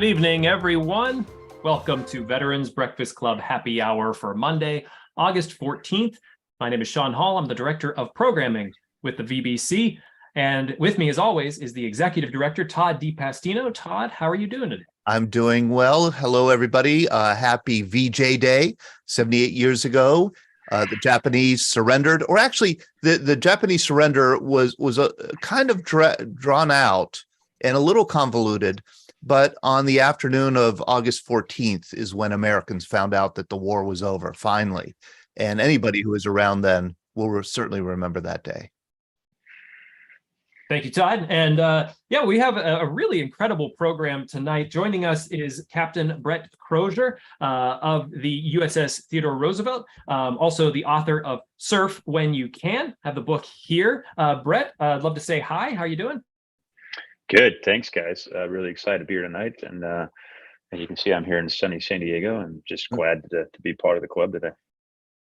Good evening, everyone. Welcome to Veterans Breakfast Club Happy Hour for Monday, August 14th. My name is Sean Hall. I'm the Director of Programming with the VBC. And with me, as always, is the Executive Director, Todd DiPastino. Todd, how are you doing today? I'm doing well. Hello, everybody. Happy VJ Day. 78 years ago, the Japanese surrendered, or actually, the Japanese surrender was a kind of drawn out and a little convoluted. But on the afternoon of August 14th is when Americans found out that the war was over, finally. And anybody who was around then will certainly remember that day. Thank you, Todd. And we have a really incredible program tonight. Joining us is Captain Brett Crozier of the USS Theodore Roosevelt, also the author of Surf When You Can. Have the book here. Brett, I'd love to say hi. How are you doing? Good. Thanks, guys. Really excited to be here tonight. And as you can see, I'm here in sunny San Diego and just glad to be part of the club today.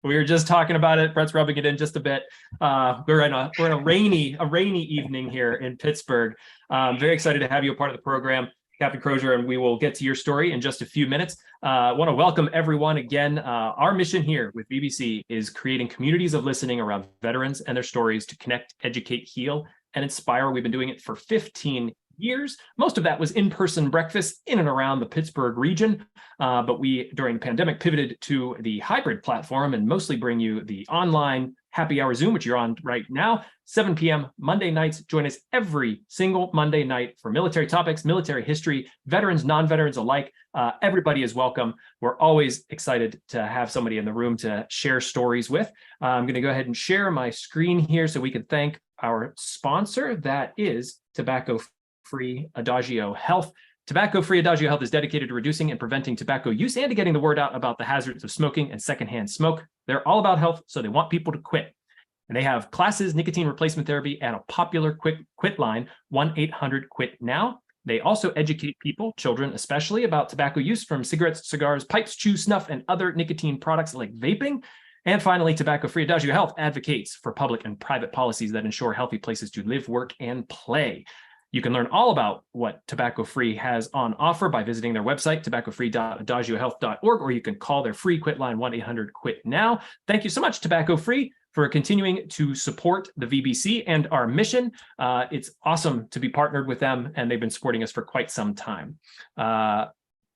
We were just talking about it. Brett's rubbing it in just a bit. We're in a rainy evening here in Pittsburgh. Very excited to have you a part of the program, Captain Crozier, and we will get to your story in just a few minutes. I want to welcome everyone again. Our mission here with BBC is creating communities of listening around veterans and their stories to connect, educate, heal, and inspire. We've been doing it for 15 years. Most of that was in-person breakfast in and around the Pittsburgh region. But we, during the pandemic, pivoted to the hybrid platform and mostly bring you the online happy hour Zoom, which you're on right now, 7 p.m. Monday nights. Join us every single Monday night for military topics, military history, veterans, non-veterans alike. Everybody is welcome. We're always excited to have somebody in the room to share stories with. I'm going to go ahead and share my screen here so we can thank our sponsor. That is Tobacco-Free Adagio Health. Tobacco-Free Adagio Health is dedicated to reducing and preventing tobacco use and to getting the word out about the hazards of smoking and secondhand smoke. They're all about health, so they want people to quit. And they have classes, nicotine replacement therapy, and a popular quick quit line, 1-800-QUIT-NOW. They also educate people, children especially, about tobacco use from cigarettes, cigars, pipes, chew, snuff, and other nicotine products like vaping. And finally, Tobacco-Free Adagio Health advocates for public and private policies that ensure healthy places to live, work, and play. You can learn all about what Tobacco-Free has on offer by visiting their website, tobaccofree.adagiohealth.org, or you can call their free quit line, 1-800-QUIT-NOW. Thank you so much, Tobacco-Free, for continuing to support the VBC and our mission. It's awesome to be partnered with them, and they've been supporting us for quite some time.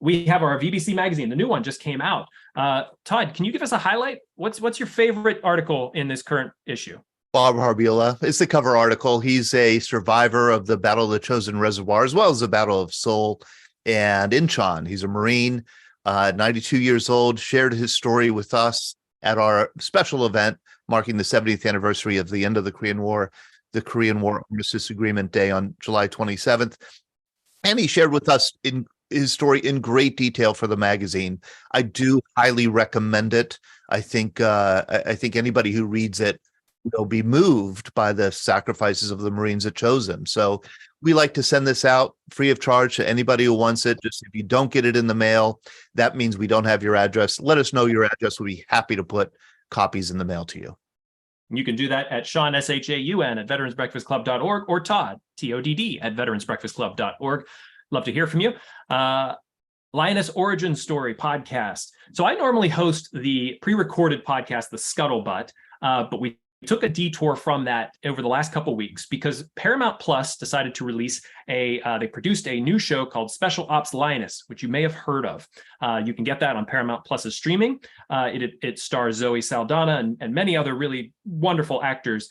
We have our VBC magazine. The new one just came out. Todd, can you give us a highlight? What's your favorite article in this current issue? Bob Harbula is the cover article. He's a survivor of the Battle of the Chosin Reservoir, as well as the Battle of Seoul and Incheon. He's a Marine, 92 years old, shared his story with us at our special event marking the 70th anniversary of the end of the Korean War Armistice Agreement Day on July 27th. And he shared with us his story in great detail for the magazine. I do highly recommend it. I think anybody who reads it will be moved by the sacrifices of the Marines at Chosin. So we like to send this out free of charge to anybody who wants it. Just if you don't get it in the mail, that means we don't have your address. Let us know your address. We'll be happy to put copies in the mail to you. You can do that at Sean, SHAUN, at veteransbreakfastclub.org, or Todd, TODD, at veteransbreakfastclub.org. Love to hear from you. Lioness Origin Story podcast. So I normally host the pre-recorded podcast, The Scuttlebutt, but we took a detour from that over the last couple of weeks because Paramount Plus decided to release they produced a new show called Special Ops Lioness, which you may have heard of. You can get that on Paramount Plus's streaming. It stars Zoe Saldana and many other really wonderful actors,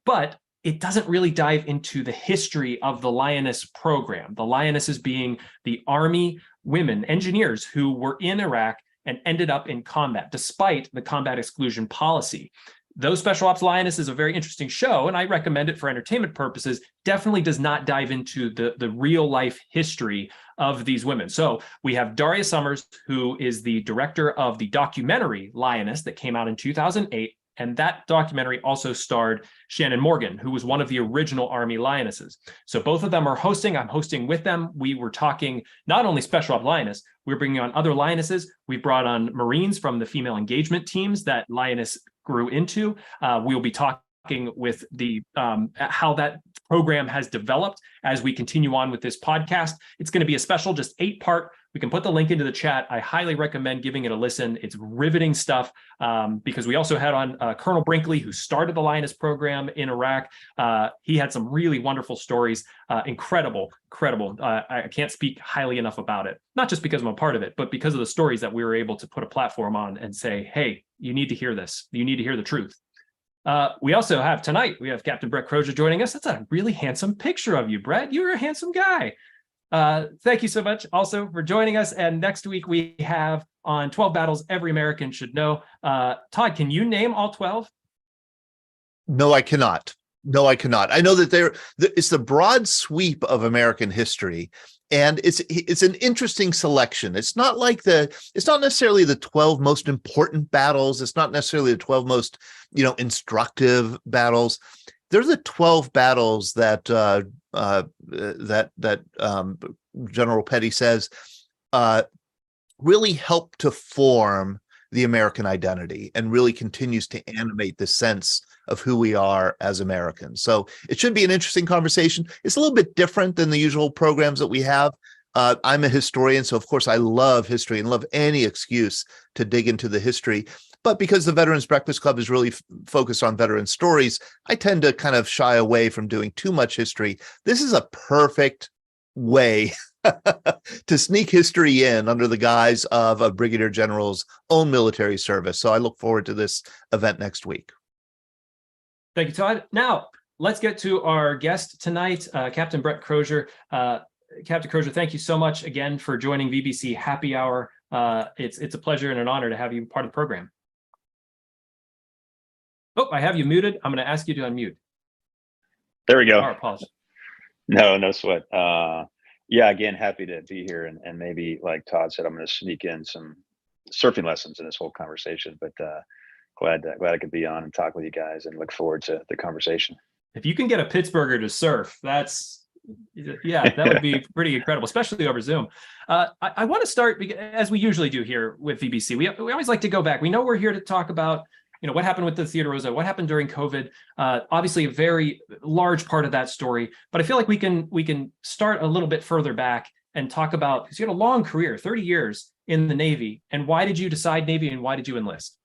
but it doesn't really dive into the history of the Lioness program. The Lionesses being the Army women engineers who were in Iraq and ended up in combat, despite the combat exclusion policy. Those Special Ops Lioness is a very interesting show, and I recommend it for entertainment purposes. Definitely does not dive into the real life history of these women. So we have Daria Summers, who is the director of the documentary Lioness that came out in 2008. And that documentary also starred Shannon Morgan, who was one of the original Army Lionesses. So both of them are hosting. I'm hosting with them. We were talking not only Special Ops Lioness, we're bringing on other Lionesses. We brought on Marines from the female engagement teams that Lioness grew into. We'll be talking with the how that program has developed as we continue on with this podcast. It's going to be a special, just 8-part. We can put the link into the chat. I highly recommend giving it a listen. It's riveting stuff, because we also had on Colonel Brinkley, who started the Lioness program in Iraq. He had some really wonderful stories. Incredible. I can't speak highly enough about it, not just because I'm a part of it, but because of the stories that we were able to put a platform on and say, hey, you need to hear this. You need to hear the truth. We also have tonight, we have Captain Brett Crozier joining us. That's a really handsome picture of you, Brett. You're a handsome guy. Thank you so much also for joining us. And next week we have on 12 Battles Every American Should Know. Todd, can you name all 12? No, I cannot. I know that it's the broad sweep of American history, and it's an interesting selection. It's not necessarily the 12 most important battles. It's not necessarily the 12 most, instructive battles. They're the 12 battles that General Petty says really helped to form the American identity and really continues to animate the sense of who we are as Americans. So it should be an interesting conversation. It's a little bit different than the usual programs that we have. I'm a historian, so of course I love history and love any excuse to dig into the history. But because the Veterans Breakfast Club is really focused on veteran stories, I tend to kind of shy away from doing too much history. This is a perfect way to sneak history in under the guise of a brigadier general's own military service. So I look forward to this event next week. Thank you, Todd. Now, let's get to our guest tonight, Captain Brett Crozier. Captain Crozier, thank you so much again for joining VBC Happy Hour. It's a pleasure and an honor to have you part of the program. Oh, I have you muted. I'm going to ask you to unmute. There we go. Our apologies. No sweat. Yeah, again, happy to be here. And maybe, like Todd said, I'm going to sneak in some surfing lessons in this whole conversation. But glad I could be on and talk with you guys, and look forward to the conversation. If you can get a Pittsburgher to surf, that would be pretty incredible, especially over Zoom. I want to start, as we usually do here with VBC. We always like to go back. We know we're here to talk about what happened with the Theodore Roosevelt, what happened during COVID. Obviously, a very large part of that story. But I feel like we can start a little bit further back and talk about, because you had a long career, 30 years in the Navy. And why did you decide Navy, and why did you enlist?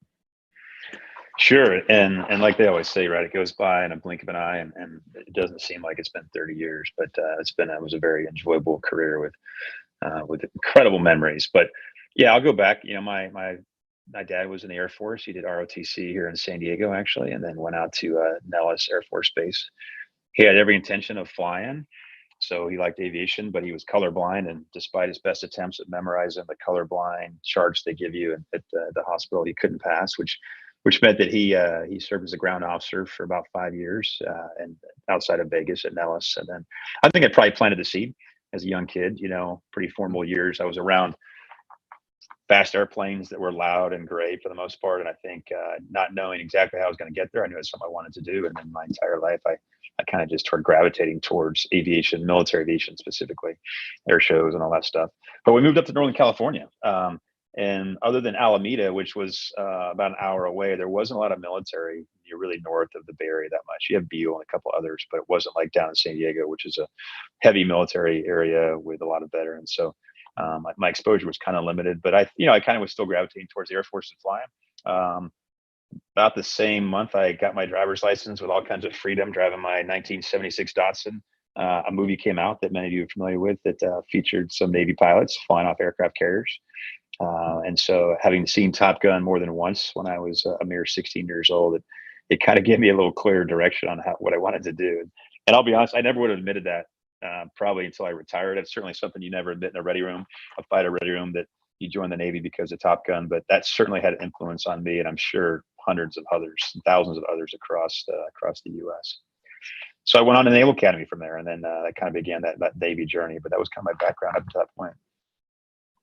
Sure. And like they always say, right, it goes by in a blink of an eye, and it doesn't seem like it's been 30 years, but it was a very enjoyable career with incredible memories. But yeah, I'll go back. My dad was in the Air Force. He did ROTC here in San Diego, actually, and then went out to Nellis Air Force Base. He had every intention of flying, so he liked aviation, but he was colorblind. And despite his best attempts at memorizing the colorblind charts they give you at the hospital, he couldn't pass, which meant that he served as a ground officer for about 5 years, and outside of Vegas at Nellis. And then I think I probably planted the seed as a young kid. Pretty formal years. I was around fast airplanes that were loud and gray for the most part. And I think not knowing exactly how I was going to get there, I knew it was something I wanted to do. And then my entire life, I kind of just started gravitating towards aviation, military aviation specifically, air shows and all that stuff. But we moved up to Northern California. And other than Alameda, which was about an hour away, there wasn't a lot of military. You're really north of the Bay Area that much. You have Beale and a couple others, but it wasn't like down in San Diego, which is a heavy military area with a lot of veterans. So my exposure was kind of limited, but I kind of was still gravitating towards the Air Force and flying. About the same month, I got my driver's license with all kinds of freedom, driving my 1976 Datsun. A movie came out that many of you are familiar with that featured some Navy pilots flying off aircraft carriers. And so, having seen Top Gun more than once when I was a mere 16 years old, it kind of gave me a little clearer direction on what I wanted to do. And I'll be honest, I never would have admitted that probably until I retired. It's certainly something you never admit in a ready room, a fighter ready room, that you joined the Navy because of Top Gun. But that certainly had an influence on me, and I'm sure hundreds of others, thousands of others across the U.S. So I went on to Naval Academy from there, and then that kind of began that Navy journey. But that was kind of my background up to that point.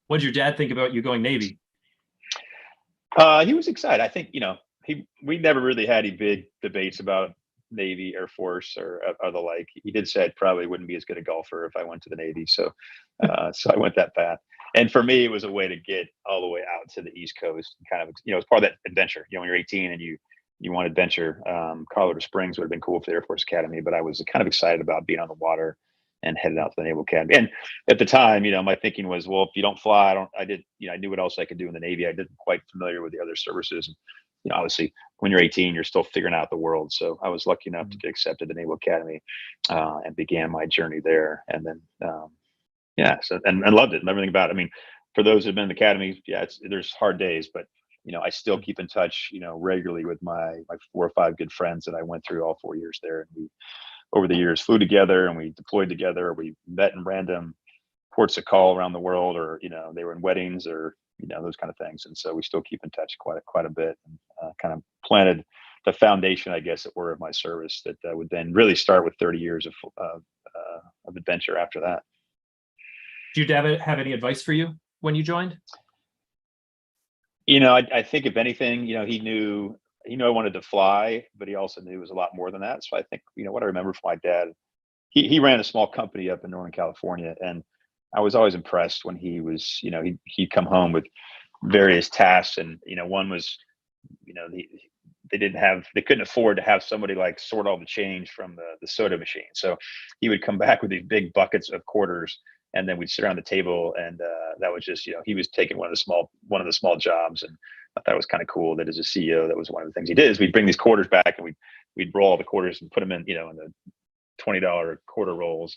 What did your dad think about you going Navy? He was excited. I think, we never really had any big debates about Navy, Air Force, or the like. He did say I probably wouldn't be as good a golfer if I went to the Navy. So I went that path. And for me, it was a way to get all the way out to the East Coast, kind of, it's part of that adventure. When you're 18 and you you want adventure. Colorado Springs would have been cool for the Air Force Academy, but I was kind of excited about being on the water and headed out to the Naval Academy. And at the time, my thinking was, well, if you don't fly, I knew what else I could do in the Navy. I didn't quite familiar with the other services. And, obviously when you're 18, you're still figuring out the world. So I was lucky enough to get accepted to the Naval Academy, and began my journey there. And then, so, and loved it and everything about it. I mean, for those who've been in the Academy, there's hard days, but I still keep in touch, regularly with my 4 or 5 good friends that I went through all 4 years there. And we, over the years, flew together and we deployed together. We met in random ports of call around the world, or, they were in weddings, or, those kind of things. And so we still keep in touch quite a bit, and kind of planted the foundation, I guess, it were, of my service that would then really start with 30 years of adventure after that. Did your dad have any advice for you when you joined? I think if anything, he knew I wanted to fly, but he also knew it was a lot more than that. So I think, what I remember from my dad, he ran a small company up in Northern California, and I was always impressed when he was, he'd come home with various tasks, and one was, they couldn't afford to have somebody like sort all the change from the soda machine. So he would come back with these big buckets of quarters, and then we'd sit around the table, and that was just, he was taking one of the small jobs. And I thought it was kind of cool that as a CEO, that was one of the things he did, is we'd bring these quarters back, and we'd roll all the quarters and put them in, in the $20 quarter rolls.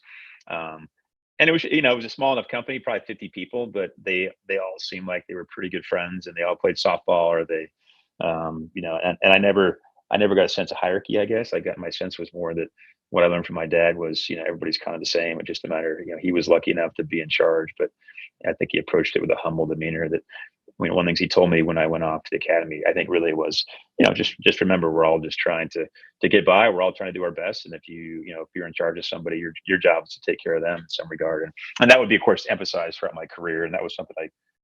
And it was, it was a small enough company, probably 50 people, but they all seemed like they were pretty good friends, and they all played softball, or they, and I never got a sense of hierarchy, I guess. My sense was more that what I learned from my dad was, everybody's kind of the same. It's just a matter, he was lucky enough to be in charge, but I think he approached it with a humble demeanor. That, one of the things he told me when I went off to the Academy, I think really was, just remember, we're all just trying to get by. We're all trying to do our best. And if if you're in charge of somebody, your job is to take care of them in some regard. And that would be, of course, emphasized throughout my career. And that was something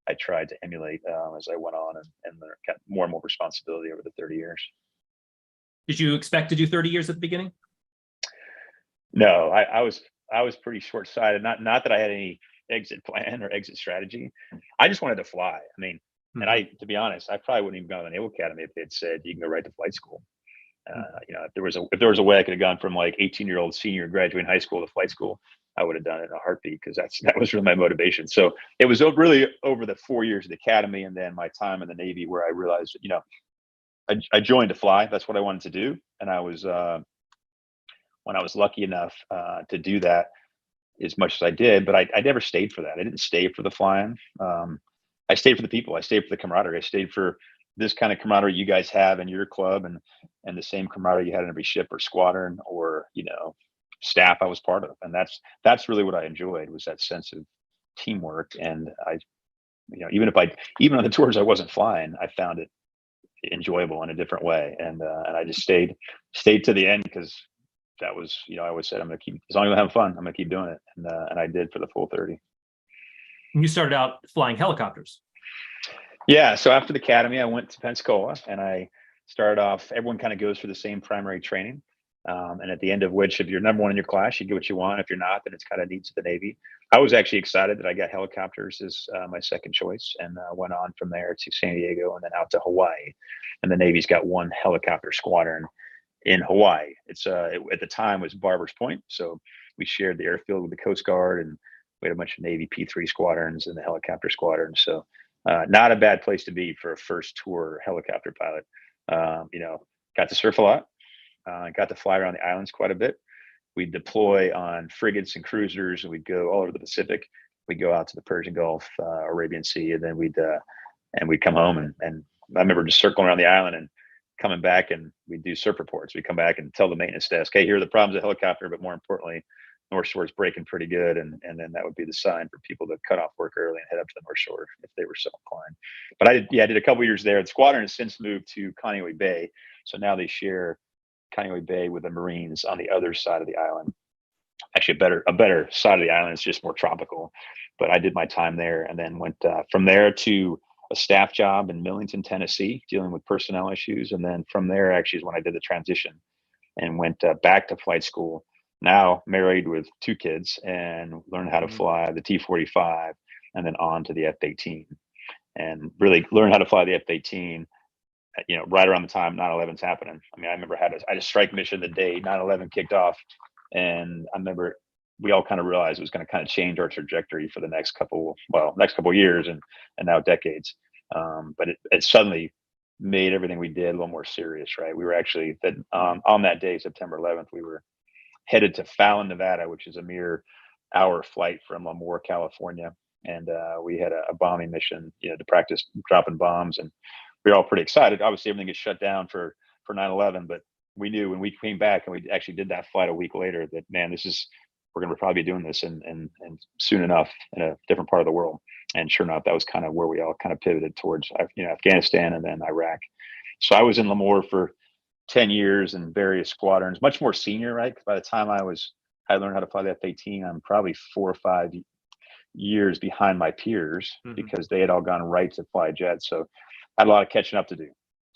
I tried to emulate as I went on, and got more and more responsibility over the 30 years. Did you expect to do 30 years at the beginning? No, I was pretty short-sighted. Not that I had any exit plan or exit strategy. I just wanted to fly. I mean, and to be honest, I probably wouldn't even gone to the Naval Academy if they'd said you can go right to flight school. If there was a way I could have gone from like 18-year-old senior graduating high school to flight school, I would have done it in a heartbeat, because that was really my motivation. So it was really over the 4 years of the Academy, and then my time in the Navy, where I realized, I joined to fly. That's what I wanted to do. And I was, when I was lucky enough to do that as much as I did, but I never stayed for that. I didn't stay for the flying. I stayed for the people. I stayed for the camaraderie. I stayed for this kind of camaraderie you guys have in your club, and the same camaraderie you had in every ship or squadron, or, staff I was part of. And that's really what I enjoyed, was that sense of teamwork. And I, even on the tours I wasn't flying, I found it enjoyable in a different way. And I just stayed to the end, because that was, I always said, I'm going to keep, as long as I'm having fun, I'm going to keep doing it. And I did for the full 30. And you started out flying helicopters. Yeah. So after the Academy, I went to Pensacola, and I started off, everyone kind of goes through the same primary training. And at the end of which, if you're number one in your class, you get what you want. If you're not, then it's kind of needs of the Navy. I was actually excited that I got helicopters as my second choice, and went on from there to San Diego, and then out to Hawaii. And the Navy's got one helicopter squadron in Hawaii. It's at the time was Barbers Point. So we shared the airfield with the Coast Guard, and we had a bunch of Navy P3 squadrons and the helicopter squadron. So not a bad place to be for a first tour helicopter pilot. Got to surf a lot. Got to fly around the islands quite a bit. We'd deploy on frigates and cruisers, and we'd go all over the Pacific. We'd go out to the Persian Gulf, Arabian Sea, and then we'd come home. And I remember just circling around the island and coming back, and we'd do surf reports. We'd come back and tell the maintenance desk, hey, here are the problems of the helicopter, but more importantly, North Shore is breaking pretty good. And then that would be the sign for people to cut off work early and head up to the North Shore if they were so inclined. But I did a couple of years there. The squadron has since moved to Kaneohe Bay. So now they share Kaneohe Bay with the Marines on the other side of the island. Actually, a better side of the island. It's just more tropical. But I did my time there, and then went from there to a staff job in Millington, Tennessee, dealing with personnel issues. And then from there, actually, is when I did the transition and went back to flight school. Now married with 2 kids, and learned how to fly the T-45, and then on to the F-18, and really learned how to fly the F-18 right around the time 9/11's happening. I mean, I remember I had a strike mission the day 9/11 kicked off, and I remember we all kind of realized it was going to kind of change our trajectory for the next couple of years and now decades. But it suddenly made everything we did a little more serious, right? We were actually on that day, September 11th, we were headed to Fallon, Nevada, which is a mere hour flight from Lemoore, California. And we had a bombing mission, to practice dropping bombs. And we were all pretty excited. Obviously, everything gets shut down for 9/11, but we knew when we came back and we actually did that flight a week later that, man, we're going to probably be doing this and soon enough in a different part of the world. And sure enough, that was kind of where we all kind of pivoted towards, Afghanistan and then Iraq. So I was in Lemoore for 10 years in various squadrons, much more senior, right? Because by the time I learned how to fly the F-18, I'm probably 4 or 5 years behind my peers because they had all gone right to fly jets. So I had a lot of catching up to do.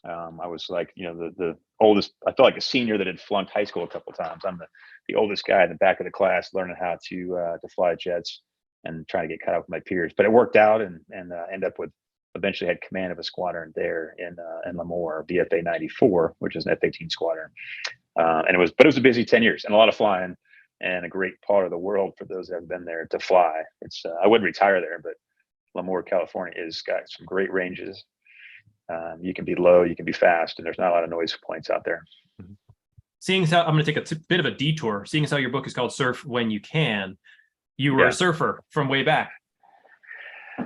I was like, the oldest. I felt like a senior that had flunked high school a couple of times. I'm the oldest guy in the back of the class learning how to fly jets and trying to get caught up with my peers. But it worked out and end up with eventually had command of a squadron there in Lemoore, BFA 94, which is an F-18 squadron. And it was a busy 10 years and a lot of flying and a great part of the world for those that have been there to fly. It's I wouldn't retire there, but Lemoore, California has got some great ranges. You can be low, you can be fast, and there's not a lot of noise points out there. Seeing as how I'm going to take a bit of a detour, seeing as how your book is called Surf When You Can, you were a surfer from way back.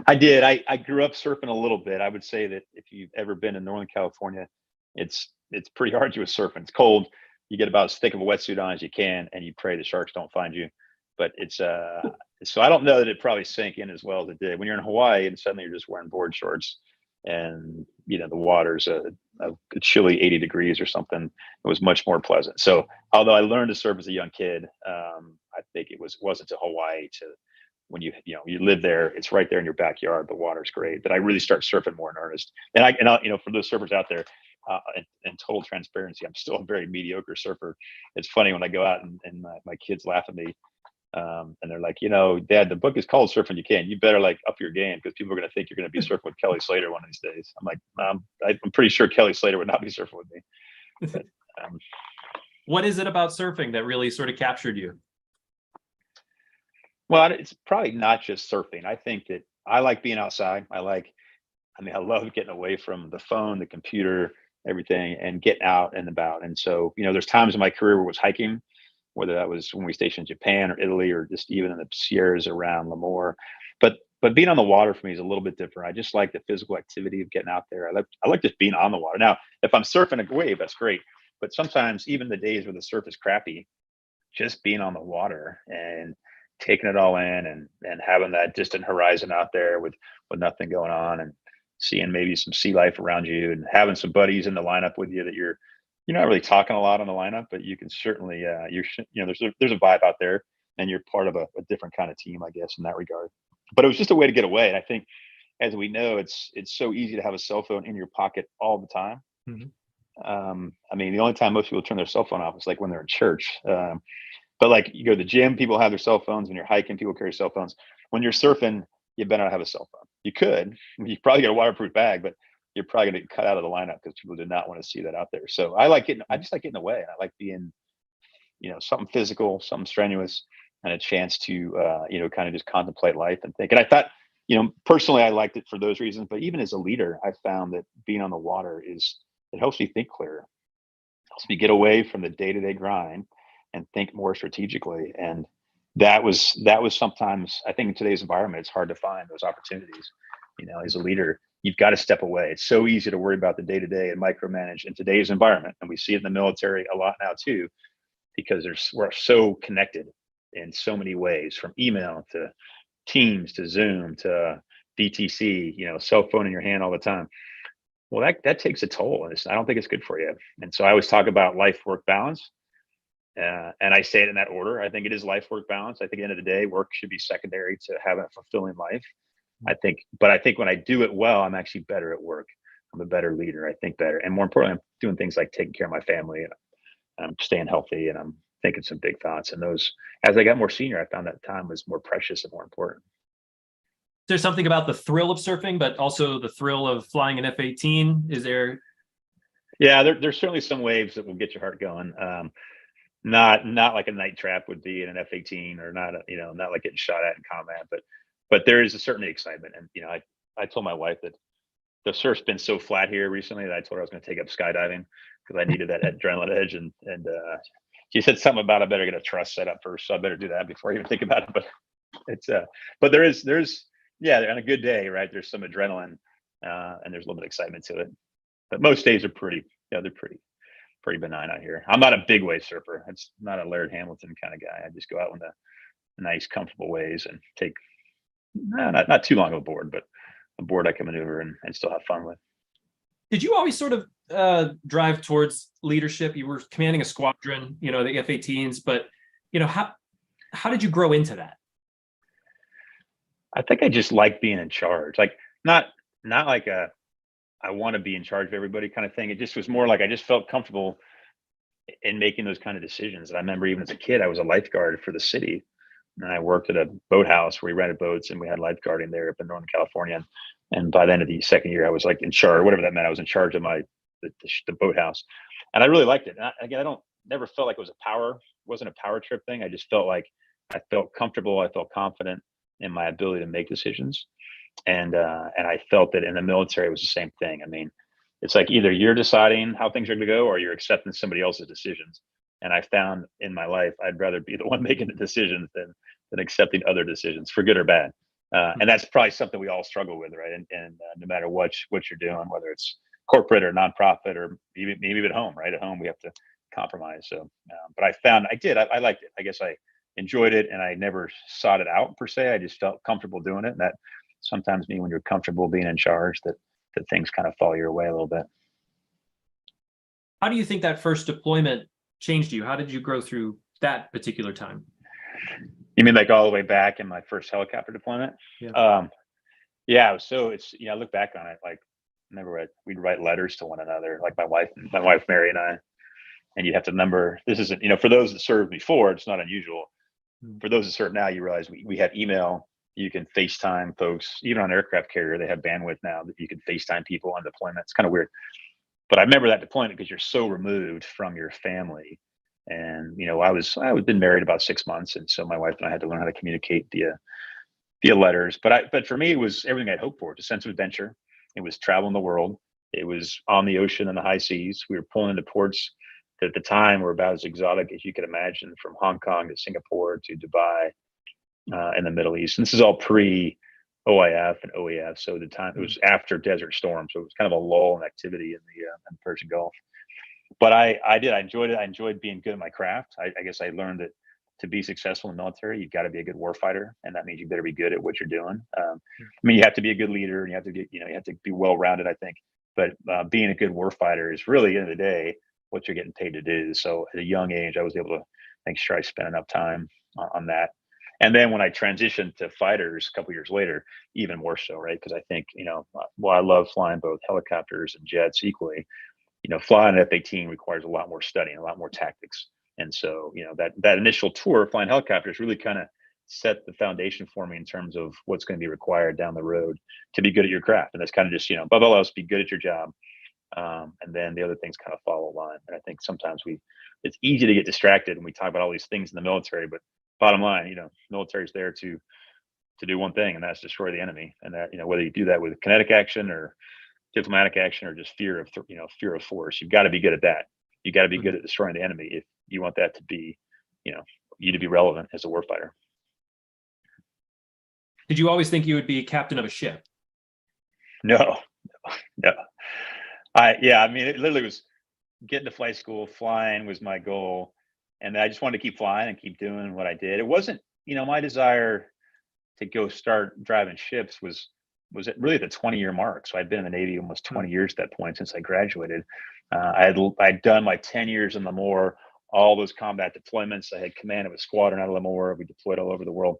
I did. I grew up surfing a little bit. I would say that if you've ever been in Northern California, it's pretty arduous surfing. It's cold. You get about as thick of a wetsuit on as you can, and you pray the sharks don't find you. But it's so I don't know that it probably sank in as well as it did. When you're in Hawaii and suddenly you're just wearing board shorts and the water's a chilly 80 degrees or something, it was much more pleasant. So although I learned to surf as a young kid, I think it wasn't to Hawaii to when you live there, it's right there in your backyard. The water's great. But I really start surfing more in earnest. And I for those surfers out there, in total transparency, I'm still a very mediocre surfer. It's funny when I go out and my kids laugh at me. And they're like, Dad, the book is called Surf When You Can. You better up your game because people are going to think you're going to be surfing with Kelly Slater one of these days. I'm like, I'm pretty sure Kelly Slater would not be surfing with me. But, what is it about surfing that really sort of captured you? Well, it's probably not just surfing. I think that I like being outside. I love getting away from the phone, the computer, everything, and getting out and about. And so, there's times in my career where it was hiking, whether that was when we stationed in Japan or Italy or just even in the Sierras around Lemoore. But being on the water for me is a little bit different. I just like the physical activity of getting out there. I like just being on the water. Now, if I'm surfing a wave, that's great. But sometimes even the days where the surf is crappy, just being on the water and taking it all in and having that distant horizon out there with nothing going on and seeing maybe some sea life around you and having some buddies in the lineup with you that you're not really talking a lot on the lineup, but you can certainly there's a vibe out there and you're part of a different kind of team, I guess, in that regard. But it was just a way to get away. And I think, as we know, it's so easy to have a cell phone in your pocket all the time. The only time most people turn their cell phone off is when they're in church. But you go to the gym, people have their cell phones. When you're hiking, people carry cell phones. When you're surfing, you better not have a cell phone. You probably get a waterproof bag, but you're probably going to get cut out of the lineup because people do not want to see that out there. So I just like getting away. And I like being, something physical, something strenuous, and a chance to, kind of just contemplate life and think. And I thought, personally, I liked it for those reasons. But even as a leader, I found that being on the water it helps me think clearer. It helps me get away from the day-to-day grind and think more strategically. And that was sometimes, I think in today's environment, it's hard to find those opportunities. As a leader, you've got to step away. It's so easy to worry about the day-to-day and micromanage in today's environment. And we see it in the military a lot now too, because we're so connected in so many ways, from email to Teams to Zoom to DTC, cell phone in your hand all the time. Well, that takes a toll, and I don't think it's good for you. And so I always talk about life-work balance. And I say it in that order. I think it is life-work balance. I think at the end of the day, work should be secondary to having a fulfilling life. I think when I do it well, I'm actually better at work. I'm a better leader. I think better. And more importantly, I'm doing things like taking care of my family and I'm staying healthy and I'm thinking some big thoughts. And those, as I got more senior, I found that time was more precious and more important. There's something about the thrill of surfing, but also the thrill of flying an F-18. Is there Yeah, there's certainly some waves that will get your heart going. Not like a night trap would be in an F-18, or not, not like getting shot at in combat, but there is a certain excitement. And I told my wife that the surf's been so flat here recently that I told her I was going to take up skydiving because I needed that adrenaline edge. And she said something about I better get a truss set up first, so I better do that before I even think about it. But it's but there's yeah, on a good day, right? There's some adrenaline, and there's a little bit of excitement to it. But most days are pretty, they're pretty benign out here. I'm not a big wave surfer. It's not a Laird Hamilton kind of guy. I just go out in the nice, comfortable waves and take not too long of a board, but a board I can maneuver and still have fun with. Did you always sort of drive towards leadership? You were commanding a squadron, the F-18s, but how did you grow into that? I think I just like being in charge. Like not like I want to be in charge of everybody kind of thing. It just was more like I just felt comfortable in making those kind of decisions. And I remember even as a kid, I was a lifeguard for the city, and I worked at a boathouse where we rented boats, and we had lifeguarding there up in Northern California. And by the end of the second year, I was like in charge, whatever that meant. I was in charge of the boathouse, and I really liked it. And again, I never felt like it wasn't a power trip thing. I just felt like I felt comfortable. I felt confident in my ability to make decisions. And I felt that in the military it was the same thing. I mean, it's like either you're deciding how things are going to go or you're accepting somebody else's decisions. And I found in my life I'd rather be the one making the decisions than accepting other decisions, for good or bad. And that's probably something we all struggle with, right? And no matter what you're doing, whether it's corporate or nonprofit or maybe at home, right? At home we have to compromise. So, but I found I liked it. I guess I enjoyed it, and I never sought it out per se. I just felt comfortable doing it, and that sometimes mean when you're comfortable being in charge that things kind of fall your way a little bit. How do you think that first deployment changed you? How did you grow through that particular time? You mean like all the way back in my first helicopter deployment? Yeah. Yeah. So it's, I look back on it, like, remember we'd write letters to one another, like my wife Mary and I, and you have to number, this isn't, for those that served before, it's not unusual. For those that serve now, you realize we have email. You can FaceTime folks, even on an aircraft carrier. They have bandwidth now that you can FaceTime people on deployment. It's kind of weird. But I remember that deployment because you're so removed from your family. And, I had been married about 6 months. And so my wife and I had to learn how to communicate via letters. But for me, it was everything I'd hoped for. It's a sense of adventure. It was traveling the world. It was on the ocean and the high seas. We were pulling into ports that at the time were about as exotic as you could imagine, from Hong Kong to Singapore to Dubai, in the Middle East. And this is all pre OIF and OEF. So at the time it was after Desert Storm. So it was kind of a lull in activity in the Persian Gulf. But I enjoyed it. I enjoyed being good at my craft. I guess I learned that to be successful in the military, you've got to be a good warfighter. And that means you better be good at what you're doing. You have to be a good leader, and you have to you have to be well-rounded, I think. But being a good warfighter is really, at the end of the day, what you're getting paid to do. So at a young age, I was able to make sure I spent enough time on that. And then when I transitioned to fighters a couple years later, even more so, right? Because I think, while I love flying both helicopters and jets equally, flying an F-18 requires a lot more studying, a lot more tactics. And so, that initial tour flying helicopters really kind of set the foundation for me in terms of what's going to be required down the road to be good at your craft. And that's kind of just, above all else, be good at your job. And then the other things kind of follow line. And I think sometimes it's easy to get distracted when we talk about all these things in the military, but bottom line, military is there to do one thing, and that's destroy the enemy. And that, whether you do that with kinetic action or diplomatic action or just fear of force, you've got to be good at that. You got to be good at destroying the enemy if you want that to be, you to be relevant as a warfighter. Did you always think you would be captain of a ship? No. It literally was getting to flight school. Flying was my goal. And I just wanted to keep flying and keep doing what I did. It wasn't, my desire to go start driving ships was really at the 20-year mark. So I'd been in the Navy almost 20 years at that point since I graduated. I'd done my 10 years in Lemoore, all those combat deployments. I had command of a squadron out of Lemoore. We deployed all over the world.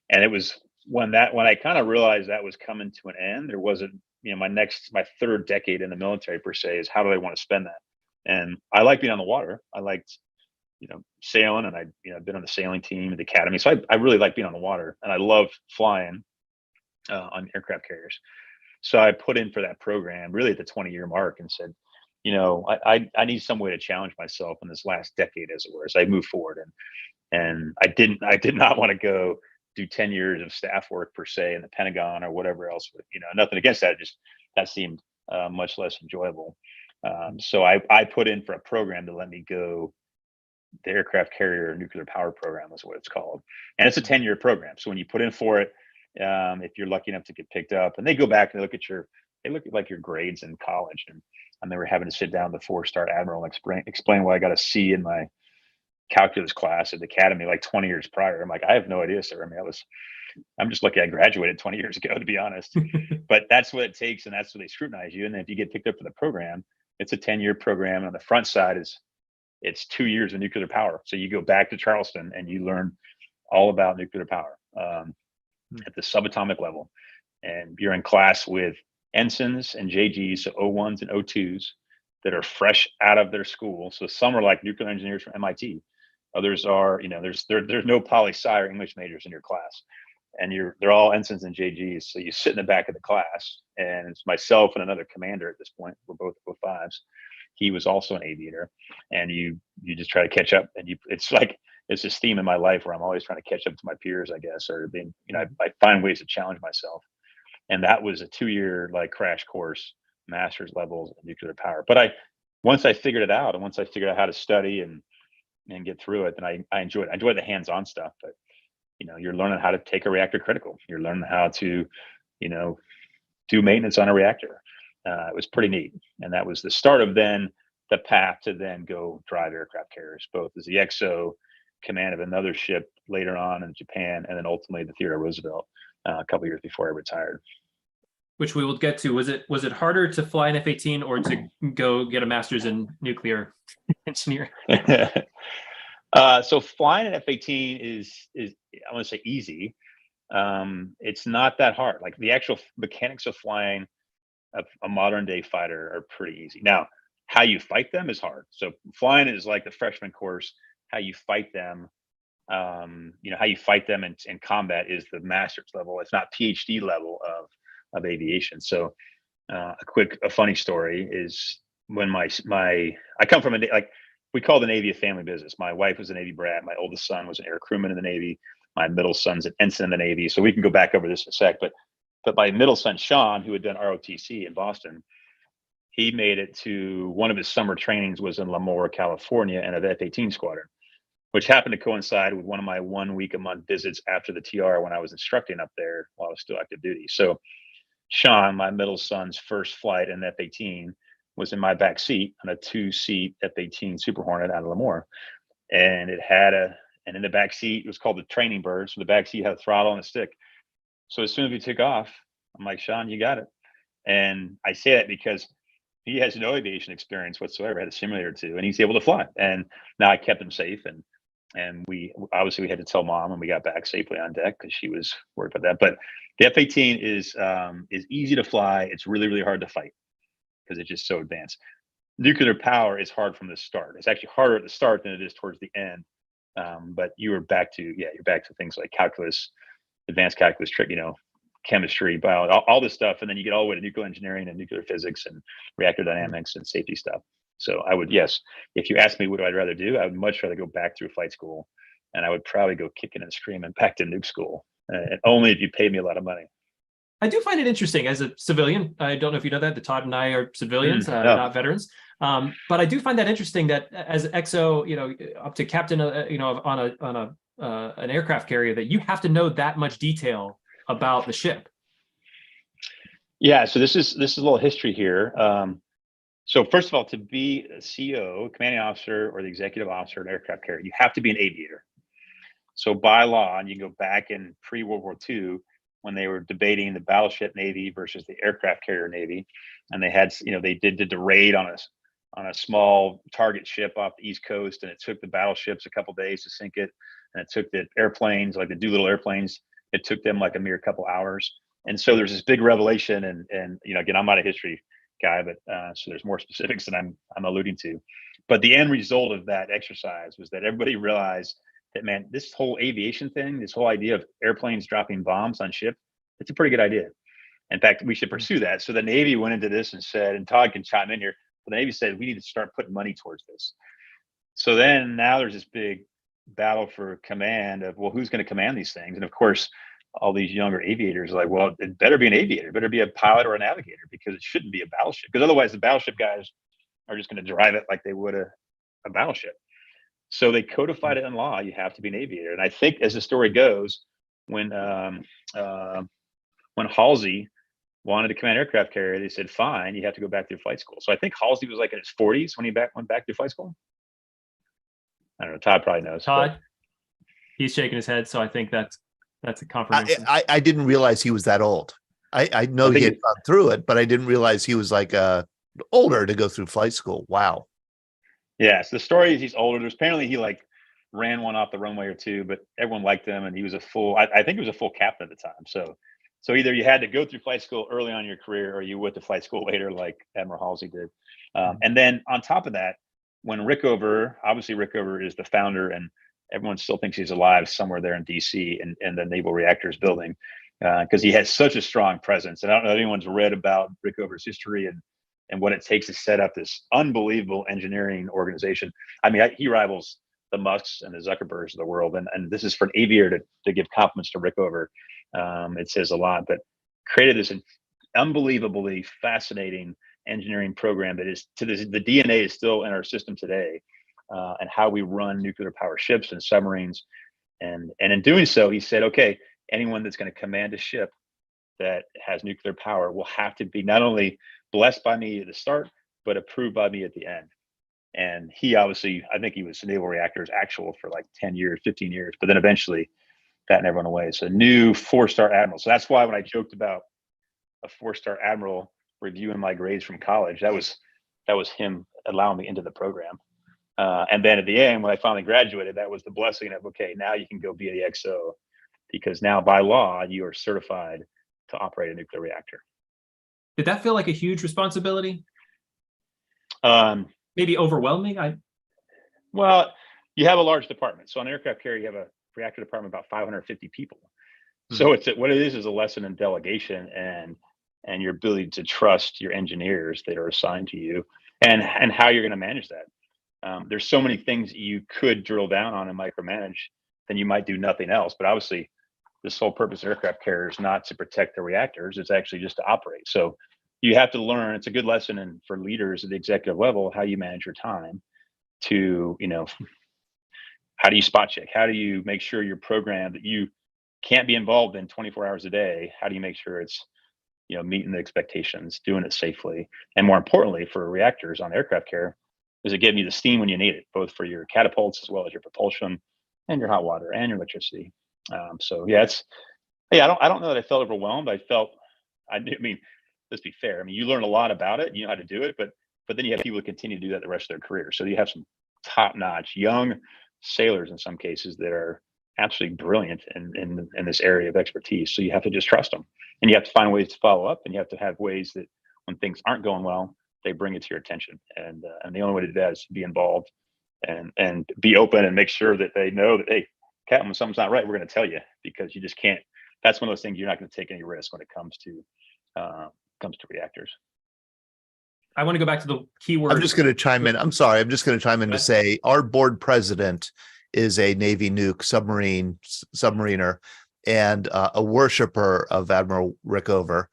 And it was when I kind of realized that was coming to an end, there wasn't, my third decade in the military per se is how do I want to spend that? And I like being on the water. I liked, sailing, and I've been on the sailing team at the academy. So I really like being on the water, and I love flying on aircraft carriers. So I put in for that program really at the 20-year mark and said, I need some way to challenge myself in this last decade, as it were, as I move forward. And I did not want to go do 10 years of staff work per se in the Pentagon or whatever else. Nothing against that. Just that seemed much less enjoyable. So I put in for a program to let me go. The aircraft carrier nuclear power program is what it's called, and it's a 10-year program. So when you put in for it, if you're lucky enough to get picked up, and they go back and they look at like your grades in college, and I remember having to sit down with the 4-star admiral and explain why I got a C in my calculus class at the academy like 20 years prior. I'm like, I have no idea, sir. I mean, I'm just lucky I graduated 20 years ago, to be honest. But that's what it takes, and that's what they scrutinize you. And then if you get picked up for the program, it's a 10-year program. And on the front side it's 2 years of nuclear power. So you go back to Charleston and you learn all about nuclear power at the subatomic level. And you're in class with ensigns and JGs, so O1s and O2s that are fresh out of their school. So some are like nuclear engineers from MIT. Others are, there's no poli-sci or English majors in your class. And they're all ensigns and JGs. So you sit in the back of the class, and it's myself and another commander at this point. We're both O5s. He was also an aviator, and you just try to catch up. And it's this theme in my life where I'm always trying to catch up to my peers, I guess, or being, I find ways to challenge myself. And that was a 2-year like crash course, master's levels of nuclear power. But once I figured it out, and once I figured out how to study and get through it, then I enjoyed it. I enjoy the hands-on stuff, but you're learning how to take a reactor critical. You're learning how to, do maintenance on a reactor. It was pretty neat. And that was the start of then the path to then go drive aircraft carriers, both as the XO, command of another ship later on in Japan, and then ultimately the Theodore Roosevelt a couple years before I retired. Which we will get to. Was it harder to fly an F-18 or to go get a master's in nuclear engineering? So flying an F-18 is I want to say easy. It's not that hard. Like the actual mechanics of flying a modern day fighter are pretty easy. Now, how you fight them is hard. So flying is like the freshman course. How you fight them, how you fight them in combat is the master's level. It's not PhD level of aviation. So a funny story is when I come from we call the Navy a family business. My wife was a Navy brat. My oldest son was an air crewman in the Navy. My middle son's an ensign in the Navy. So we can go back over this in a sec. But my middle son, Sean, who had done ROTC in Boston, he made it to one of his summer trainings was in Lemoore, California, and an F-18 squadron, which happened to coincide with one of my 1 week a month visits after the TR when I was instructing up there while I was still active duty. So Sean, my middle son's first flight in F-18 was in my back seat on a 2-seat F-18 Super Hornet out of Lemoore. And it had and in the back seat, it was called the training bird. So the back seat had a throttle and a stick. So as soon as we took off, I'm like, Sean, you got it. And I say that because he has no aviation experience whatsoever, had a simulator or two, and he's able to fly. And now I kept him safe. And we had to tell mom when we got back safely on deck because she was worried about that. But the F-18 is easy to fly. It's really, really hard to fight because it's just so advanced. Nuclear power is hard from the start. It's actually harder at the start than it is towards the end. But you're back to things like calculus, advanced calculus, chemistry, biology, all this stuff. And then you get all the way to nuclear engineering and nuclear physics and reactor dynamics and safety stuff. So I would, yes, if you ask me what I'd rather do, I would much rather go back through flight school, and I would probably go kicking and screaming back to nuke school, and only if you paid me a lot of money. I do find it interesting as a civilian. I don't know if you know that Todd and I are civilians, not veterans. But I do find that interesting that as XO, up to captain, on an aircraft carrier, that you have to know that much detail about the ship. Yeah. So this is a little history here. So first of all, to be a CO, commanding officer, or the executive officer of an aircraft carrier, you have to be an aviator. So by law, and you can go back in pre-World War II, when they were debating the battleship Navy versus the aircraft carrier Navy, and they had, they did the raid on a small target ship off the East Coast, and it took the battleships a couple days to sink it, and it took the airplanes, like the Doolittle airplanes, it took them like a mere couple hours. And so there's this big revelation, and again, I'm not a history guy, but so there's more specifics than I'm alluding to. But the end result of that exercise was that everybody realized that, man, this whole aviation thing, this whole idea of airplanes dropping bombs on ships, it's a pretty good idea. In fact, we should pursue that. So the Navy went into this and said, and Todd can chime in here, The Navy said, we need to start putting money towards this. So then now there's this big battle for command of, well, who's going to command these things? And of course, all these younger aviators are like, well, it better be an aviator, it better be a pilot or a navigator, because it shouldn't be a battleship. Because otherwise the battleship guys are just going to drive it like they would a battleship. So they codified it in law. You have to be an aviator. And I think, as the story goes, when Halsey wanted to command aircraft carrier, they said, fine, you have to go back through flight school. So I think Halsey was like in his 40s when he went back through flight school. I don't know. Todd probably knows. Todd, he's shaking his head. So I think that's a confirmation. I didn't realize he was that old. I know he had gone through it, but I didn't realize he was like older to go through flight school. Wow. Yeah, so the story is he's older. There's apparently he like ran one off the runway or two, but everyone liked him, and he was a full. I think he was a full captain at the time. So either you had to go through flight school early on in your career, or you went to flight school later, like Admiral Halsey did. And then on top of that, when Rickover is the founder, and everyone still thinks he's alive somewhere there in DC in the Naval Reactors building, because he has such a strong presence. And I don't know if anyone's read about Rickover's history and what it takes to set up this unbelievable engineering organization. I mean, he rivals the Musks and the Zuckerbergs of the world. And this is for an aviator to give compliments to Rickover. It says a lot, but created this unbelievably fascinating engineering program that is the DNA is still in our system today, and how we run nuclear power ships and submarines. And in doing so, he said, okay, anyone that's going to command a ship that has nuclear power will have to be not only blessed by me at the start, but approved by me at the end. And he obviously, I think he was Naval Reactors actual for like 10 years, 15 years, but then eventually that never went away. So new 4-star admiral. So that's why when I joked about a 4-star admiral reviewing my grades from college, that was him allowing me into the program. And then at the end, when I finally graduated, that was the blessing of, okay, now you can go be the XO, because now by law, you are certified to operate a nuclear reactor. Did that feel like a huge responsibility? Maybe overwhelming? Well, you have a large department. So on an aircraft carrier, you have a reactor department about 550 people. So what it is a lesson in delegation and your ability to trust your engineers that are assigned to you, and how you're going to manage that. There's so many things you could drill down on and micromanage, then you might do nothing else. But obviously, the sole purpose of aircraft carrier is not to protect the reactors. It's actually just to operate. So you have to learn. It's a good lesson for leaders at the executive level, how you manage your time to, how do you spot check? How do you make sure your program that you can't be involved in 24 hours a day? How do you make sure it's, meeting the expectations, doing it safely? And more importantly, for reactors on aircraft carrier, is it giving you the steam when you need it, both for your catapults as well as your propulsion and your hot water and your electricity. So yeah, I don't know that I felt overwhelmed. Let's be fair. I mean, you learn a lot about it, you know how to do it, but then you have people who continue to do that the rest of their career. So you have some top-notch young sailors in some cases that are absolutely brilliant in this area of expertise. So you have to just trust them, and you have to find ways to follow up, and you have to have ways that when things aren't going well, they bring it to your attention. And the only way to do that is to be involved and be open and make sure that they know that, hey, Captain, when something's not right, we're going to tell you, because you just can't. That's one of those things you're not going to take any risk when it comes to reactors. I want to go back to the keyword. I'm just going to chime in. I'm sorry. I'm just going to chime in to say our board president is a Navy nuke submariner and a worshiper of Admiral Rickover.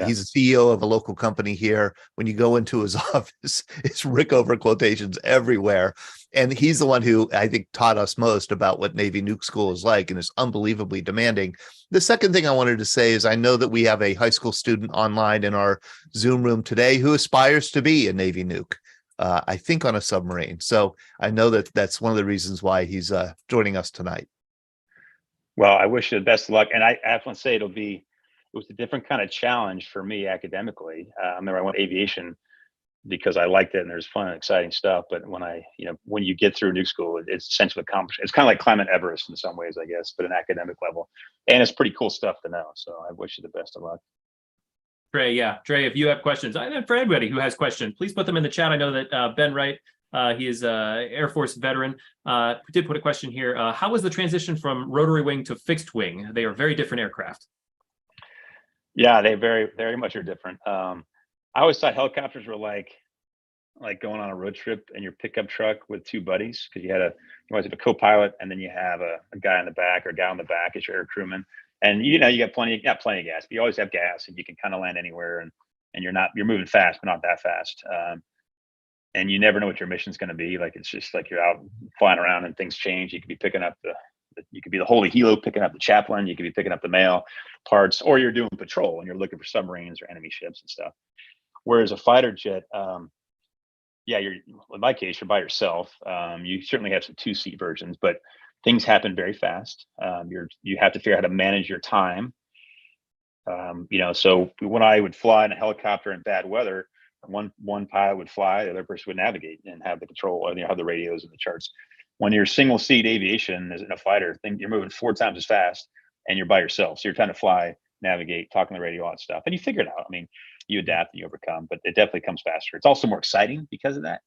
He's a CEO of a local company here. When you go into his office, it's Rickover quotations everywhere. And he's the one who I think taught us most about what Navy nuke school is like, and is unbelievably demanding. The second thing I wanted to say is I know that we have a high school student online in our Zoom room today who aspires to be a Navy nuke, I think on a submarine. So I know that that's one of the reasons why he's joining us tonight. Well, I wish you the best of luck. And I have to say it was a different kind of challenge for me academically. I remember I went aviation because I liked it and there's fun and exciting stuff. But when you get through nuke school, it's a sense of accomplishment. It's kind of like climbing Everest in some ways, I guess, but an academic level. And it's pretty cool stuff to know. So I wish you the best of luck. Trey, if you have questions, and for anybody who has questions, please put them in the chat. I know that Ben Wright, he is an Air Force veteran, did put a question here. How was the transition from rotary wing to fixed wing? They are very different aircraft. Yeah, they very, very much are different. I always thought helicopters were like like going on a road trip in your pickup truck with two buddies, because you always have a co-pilot, and then you have a guy in the back or a guy on the back as your air crewman. And you got not plenty of gas, but you always have gas, and you can kind of land anywhere, and you're moving fast, but not that fast. And you never know what your mission's going to be. Like, it's just like you're out flying around and things change. You could be picking up you could be the holy helo picking up the chaplain. You could be picking up the mail parts, or you're doing patrol and you're looking for submarines or enemy ships and stuff. Whereas a fighter jet, in my case, you're by yourself. You certainly have some 2-seat versions, but things happen very fast. You have to figure out how to manage your time. So when I would fly in a helicopter in bad weather, one pilot would fly, the other person would navigate and have the control, or have the radios and the charts. When you're single seat aviation as in a fighter thing, you're moving 4 times as fast, and you're by yourself. So you're trying to fly, navigate, talking on the radio, all that stuff, and you figure it out. I mean, you adapt and you overcome, but it definitely comes faster. It's also more exciting because of that,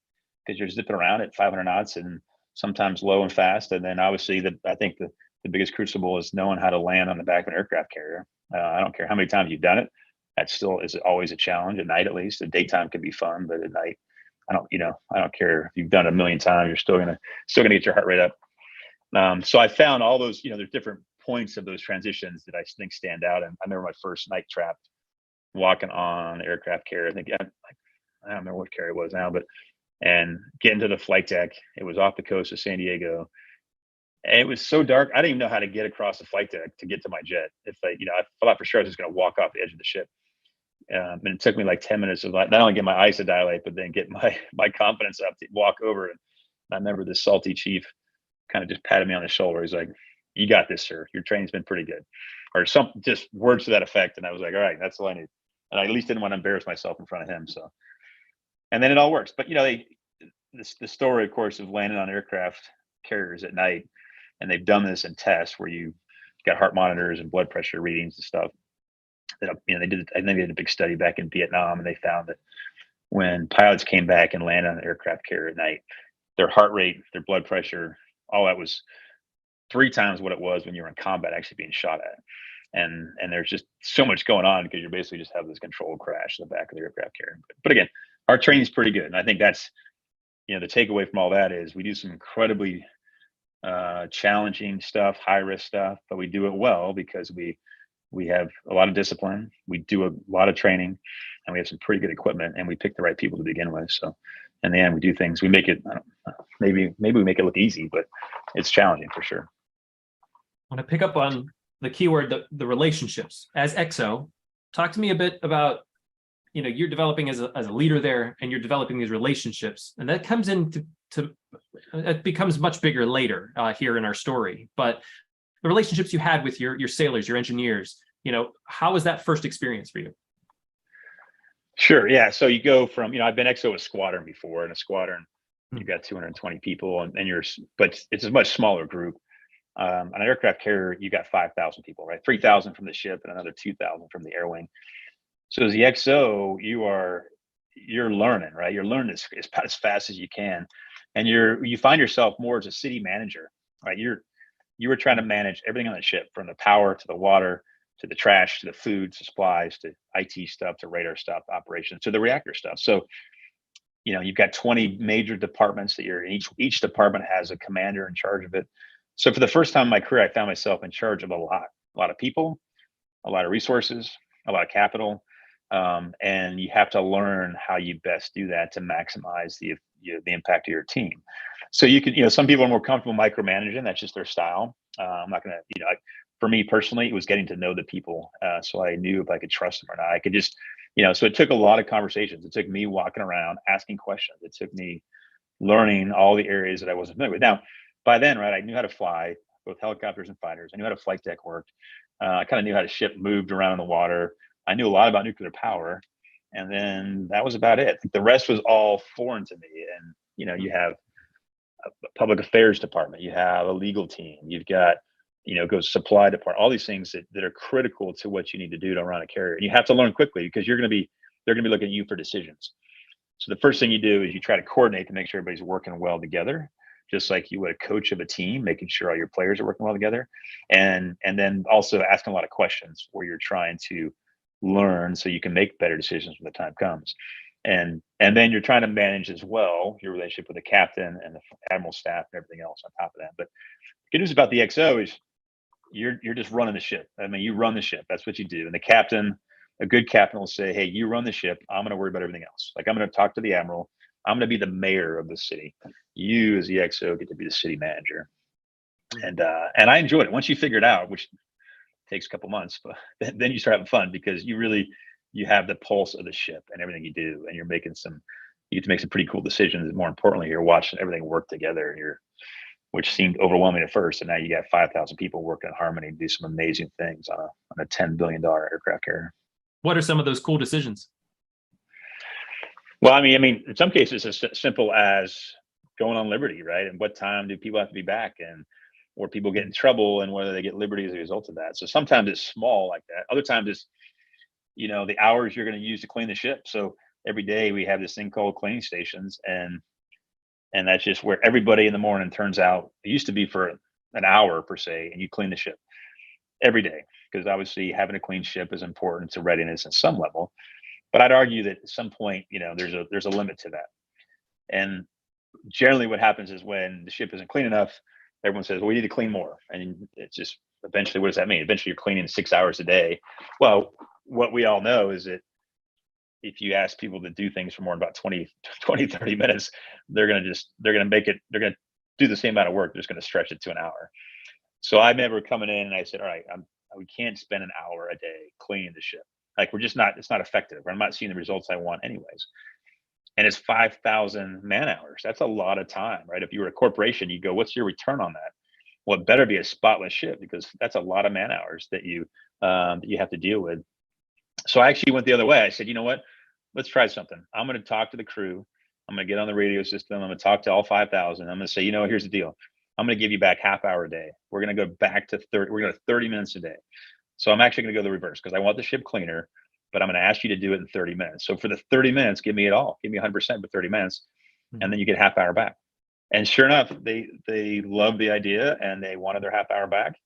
because you're zipping around at 500 knots and sometimes low and fast. And then obviously I think the biggest crucible is knowing how to land on the back of an aircraft carrier. I don't care how many times you've done it. That still is always a challenge at night, at least. The daytime can be fun, but at night, I don't care if you've done it a million times, you're still gonna get your heart rate up. So I found all those, there's different points of those transitions that I think stand out. And I remember my first night trap walking on the aircraft carrier. I don't remember what carrier it was now, and getting to the flight deck. It was off the coast of San Diego. And it was so dark, I didn't even know how to get across the flight deck to get to my jet. I thought for sure I was just going to walk off the edge of the ship. And it took me like 10 minutes of not only get my eyes to dilate, but then get my confidence up to walk over. And I remember this salty chief kind of just patted me on the shoulder. He's like, "You got this, sir. Your training's been pretty good," or some just words to that effect. And I was like, "All right, that's all I need." And I at least didn't want to embarrass myself in front of him. So, and then it all works. But the story, of course, of landing on aircraft carriers at night, and they've done this in tests where you got heart monitors and blood pressure readings and stuff. That they did. I think they did a big study back in Vietnam, and they found that when pilots came back and landed on an aircraft carrier at night, their heart rate, their blood pressure, all that was 3 times what it was when you were in combat, actually being shot at. And there's just so much going on, because you're basically just have this controlled crash in the back of the aircraft carrier. But again, our training is pretty good, and I think that's the takeaway from all that is we do some incredibly challenging stuff, high risk stuff, but we do it well because we have a lot of discipline, we do a lot of training, and we have some pretty good equipment, and we pick the right people to begin with. So in the end, we do things, we make it, maybe we make it look easy, but it's challenging for sure. I want to pick up on the keyword, the relationships. As XO, talk to me a bit about, you're developing as a leader there, and you're developing these relationships, and that comes into it becomes much bigger later here in our story. But the relationships you had with your sailors, your engineers, how was that first experience for you? Sure. Yeah. So you go from, I've been XO a squadron before. In a squadron, you've got 220 people, but it's a much smaller group. On an aircraft carrier, you got 5,000 people, right? 3,000 from the ship and another 2,000 from the air wing. So as the XO, you're learning, right? You're learning about as fast as you can, and you find yourself more as a city manager, right? You were trying to manage everything on the ship, from the power to the water to the trash to the food to supplies to IT stuff to radar stuff, operations to the reactor stuff. So you've got 20 major departments that you're in. Each department has a commander in charge of it. So for the first time in my career, I found myself in charge of a lot of people, a lot of resources, a lot of capital. And you have to learn how you best do that to maximize the impact of your team. So you can, some people are more comfortable micromanaging. That's just their style. I'm not going to, for me personally, it was getting to know the people. So I knew if I could trust them or not. I could just, so it took a lot of conversations. It took me walking around, asking questions. It took me learning all the areas that I wasn't familiar with. Now, by then, right, I knew how to fly both helicopters and fighters. I knew how to flight deck worked. I kind of knew how the ship moved around in the water. I knew a lot about nuclear power, and then that was about it. The rest was all foreign to me. And you have a public affairs department, you have a legal team, you've got go supply department, all these things that are critical to what you need to do to run a carrier. And you have to learn quickly, because they're going to be looking at you for decisions. So the first thing you do is you try to coordinate to make sure everybody's working well together, just like you would a coach of a team, making sure all your players are working well together, and then also asking a lot of questions where you're trying to learn so you can make better decisions when the time comes. And then you're trying to manage as well your relationship with the captain and the admiral staff and everything else on top of that. But good news about the XO is you're just running the ship. I mean, you run the ship. That's what you do. And the captain, a good captain, will say, "Hey, you run the ship. I'm going to worry about everything else. Like, I'm going to talk to the admiral. I'm going to be the mayor of the city. You, as the XO, get to be the city manager." And I enjoyed it. Once you figure it out, which takes a couple months, but then you start having fun because you have the pulse of the ship and everything you do, and you get to make some pretty cool decisions. And more importantly, you're watching everything work together. Which seemed overwhelming at first, and now you got 5,000 people working in harmony to do some amazing things on a $10 billion aircraft carrier. What are some of those cool decisions? Well, I mean, in some cases, it's as simple as going on liberty, right? And what time do people have to be back, or people get in trouble, and whether they get liberty as a result of that. So sometimes it's small like that. Other times it's, the hours you're going to use to clean the ship. So every day we have this thing called cleaning stations, and that's just where everybody in the morning turns out. It used to be for an hour per se, and you clean the ship every day, because obviously having a clean ship is important to readiness at some level. But I'd argue that at some point, there's a limit to that. And generally what happens is when the ship isn't clean enough, everyone says, well, we need to clean more. And it's just, eventually, what does that mean? Eventually you're cleaning 6 hours a day. Well, what we all know is that if you ask people to do things for more than about 20, 30 minutes, they're going to do the same amount of work. They're just going to stretch it to an hour. So I remember coming in and I said, all right, we can't spend an hour a day cleaning the ship. Like, it's not effective. I'm not seeing the results I want anyways. And it's 5,000 man hours. That's a lot of time, right? If you were a corporation, you go, what's your return on that? Well, it better be a spotless ship, because that's a lot of man hours that you have to deal with. So I actually went the other way. I said, you know what? Let's try something. I'm going to talk to the crew. I'm going to get on the radio system. I'm going to talk to all 5,000. I'm going to say, here's the deal. I'm going to give you back half hour a day. We're going to go back to 30. We're going to 30 minutes a day. So I'm actually going to go the reverse, because I want the ship cleaner, but I'm going to ask you to do it in 30 minutes. So for the 30 minutes, give me it all. Give me 100% for 30 minutes, and then you get half hour back. And sure enough, they loved the idea, and they wanted their half hour back,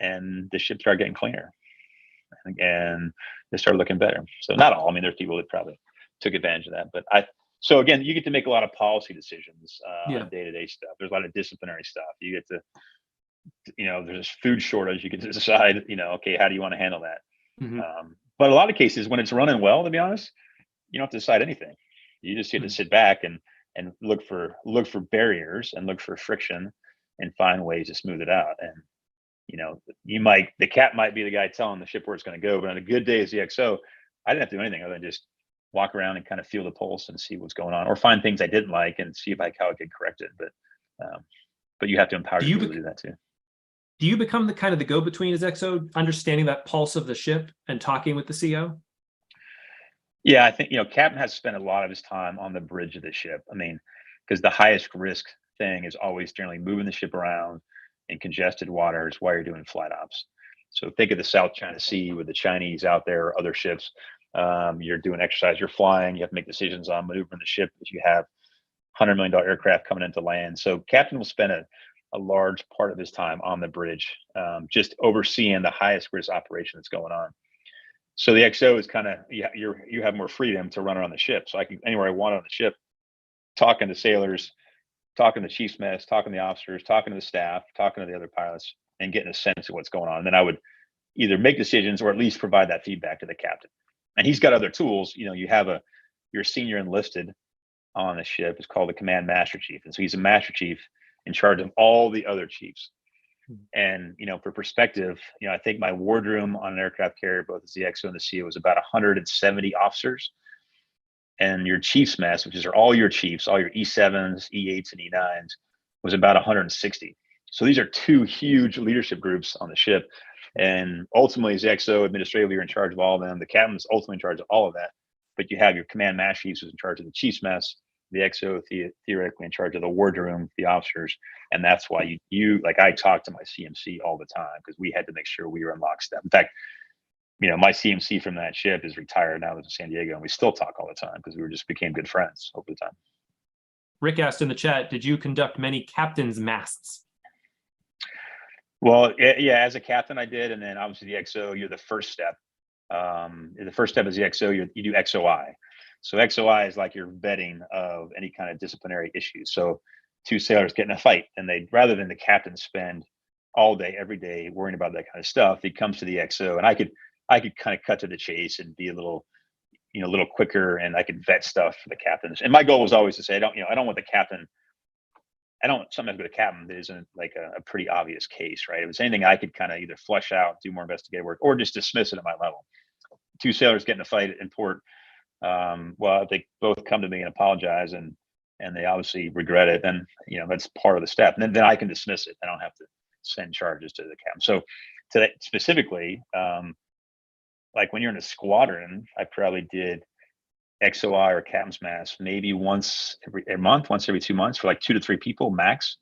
and the ship started getting cleaner. And they started looking better. So not all. I mean, there's people that probably took advantage of that. But so again, you get to make a lot of policy decisions on day-to-day stuff. There's a lot of disciplinary stuff. You get to, there's a food shortage. You get to decide, okay, how do you want to handle that? Mm-hmm. But a lot of cases, when it's running well, to be honest, you don't have to decide anything. You just get to sit back and look for barriers and look for friction and find ways to smooth it out. And the cap might be the guy telling the ship where it's going to go, but on a good day as the XO, I didn't have to do anything other than just walk around and kind of feel the pulse and see what's going on, or find things I didn't like and see how I could correct it. But you have to empower people to do that too. Do you become the kind of the go-between as XO, understanding that pulse of the ship and talking with the CO? Yeah, I think, Captain has spent a lot of his time on the bridge of the ship. I mean, because the highest risk thing is always generally moving the ship around in congested waters while you're doing flight ops. So think of the South China Sea with the Chinese out there, or other ships. You're doing exercise, you're flying, you have to make decisions on maneuvering the ship if you have $100 million aircraft coming into land. So Captain will spend a large part of his time on the bridge, just overseeing the highest risk operation that's going on. So the XO is kind of, you have more freedom to run around the ship. So I can anywhere I want on the ship, talking to sailors, talking to chief's mess, talking to the officers, talking to the staff, talking to the other pilots, and getting a sense of what's going on. And then I would either make decisions or at least provide that feedback to the captain. And he's got other tools. You have your senior enlisted on the ship is called the command master chief. And so he's a master chief in charge of all the other chiefs. And, for perspective, I think my wardroom on an aircraft carrier, both as the XO and the CO, was about 170 officers. And your chief's mess, which is all your chiefs, all your E7s, E8s, and E9s, was about 160. So these are two huge leadership groups on the ship. And ultimately, as the XO, administratively, you're in charge of all of them. The captain's ultimately in charge of all of that. But you have your command master chiefs who's in charge of the chief's mess, the XO theoretically in charge of the wardroom, the officers. And that's why I talk to my CMC all the time, because we had to make sure we were in lockstep. In fact, my CMC from that ship is retired now, lives in San Diego, and we still talk all the time because we just became good friends over the time. Rick asked in the chat, did you conduct many captain's masts? Well, yeah, as a captain I did. And then obviously the XO, you're the first step. The first step is the XO, you do XOI. So XOI is like your vetting of any kind of disciplinary issues. So two sailors get in a fight, and they, rather than the captain spend all day, every day worrying about that kind of stuff, he comes to the XO, and I could kind of cut to the chase and be a little, a little quicker, and I could vet stuff for the captains. And my goal was always to say, I don't want the captain. I don't sometimes with a captain that isn't like a pretty obvious case, right? If it's anything I could kind of either flush out, do more investigative work, or just dismiss it at my level. Two sailors get in a fight in port. Well, if they both come to me and apologize, and they obviously regret it, then that's part of the step. And then I can dismiss it. I don't have to send charges to the captain. So to that specifically, like when you're in a squadron, I probably did XOI or captain's mass maybe once every month, once every 2 months for like 2 to 3 people max.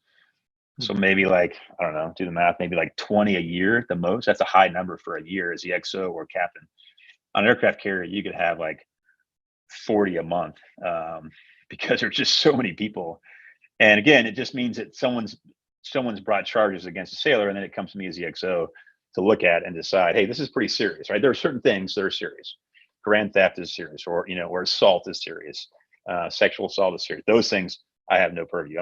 So maybe like, I don't know, do the math, maybe like 20 a year at the most. That's a high number for a year as the XO or captain. On an aircraft carrier, you could have like 40 a month, because there's just so many people. And again, it just means that someone's brought charges against a sailor, and then it comes to me as the XO to look at and decide, hey, this is pretty serious, right? There are certain things that are serious. Grand theft is serious, or or assault is serious. Sexual assault is serious. Those things I have no purview.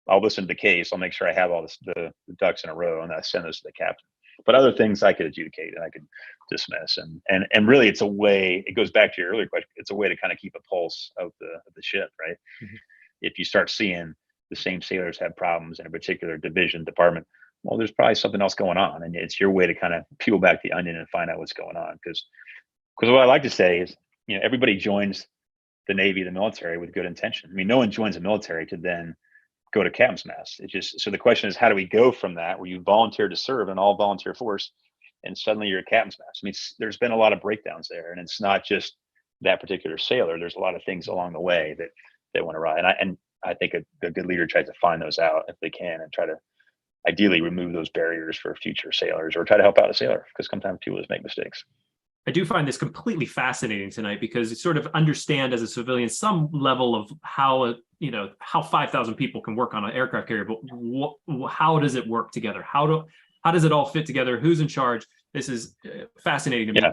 I'll listen to the case. I'll make sure I have all the ducks in a row, and I send those to the captain. But other things I could adjudicate and I could dismiss. And really, it's a way. It goes back to your earlier question. It's a way to kind of keep a pulse of the ship, right? Mm-hmm. If you start seeing the same sailors have problems in a particular division, department, well, there's probably something else going on, and it's your way to kind of peel back the onion and find out what's going on. Because what I like to say is, everybody joins the Navy, the military, with good intention. I mean, no one joins the military to then go to captain's mass. It just, so the question is, how do we go from that, where you volunteer to serve an all volunteer force, and suddenly you're a captain's mass? I mean, there's been a lot of breakdowns there, and it's not just that particular sailor. There's a lot of things along the way that went awry, and I think a good leader tries to find those out if they can, and try to ideally remove those barriers for future sailors, or try to help out a sailor, because sometimes people just make mistakes. I do find this completely fascinating tonight, because you sort of understand as a civilian some level of how 5,000 people can work on an aircraft carrier, but how does it work together? How does it all fit together? Who's in charge? This is fascinating to me. Yeah.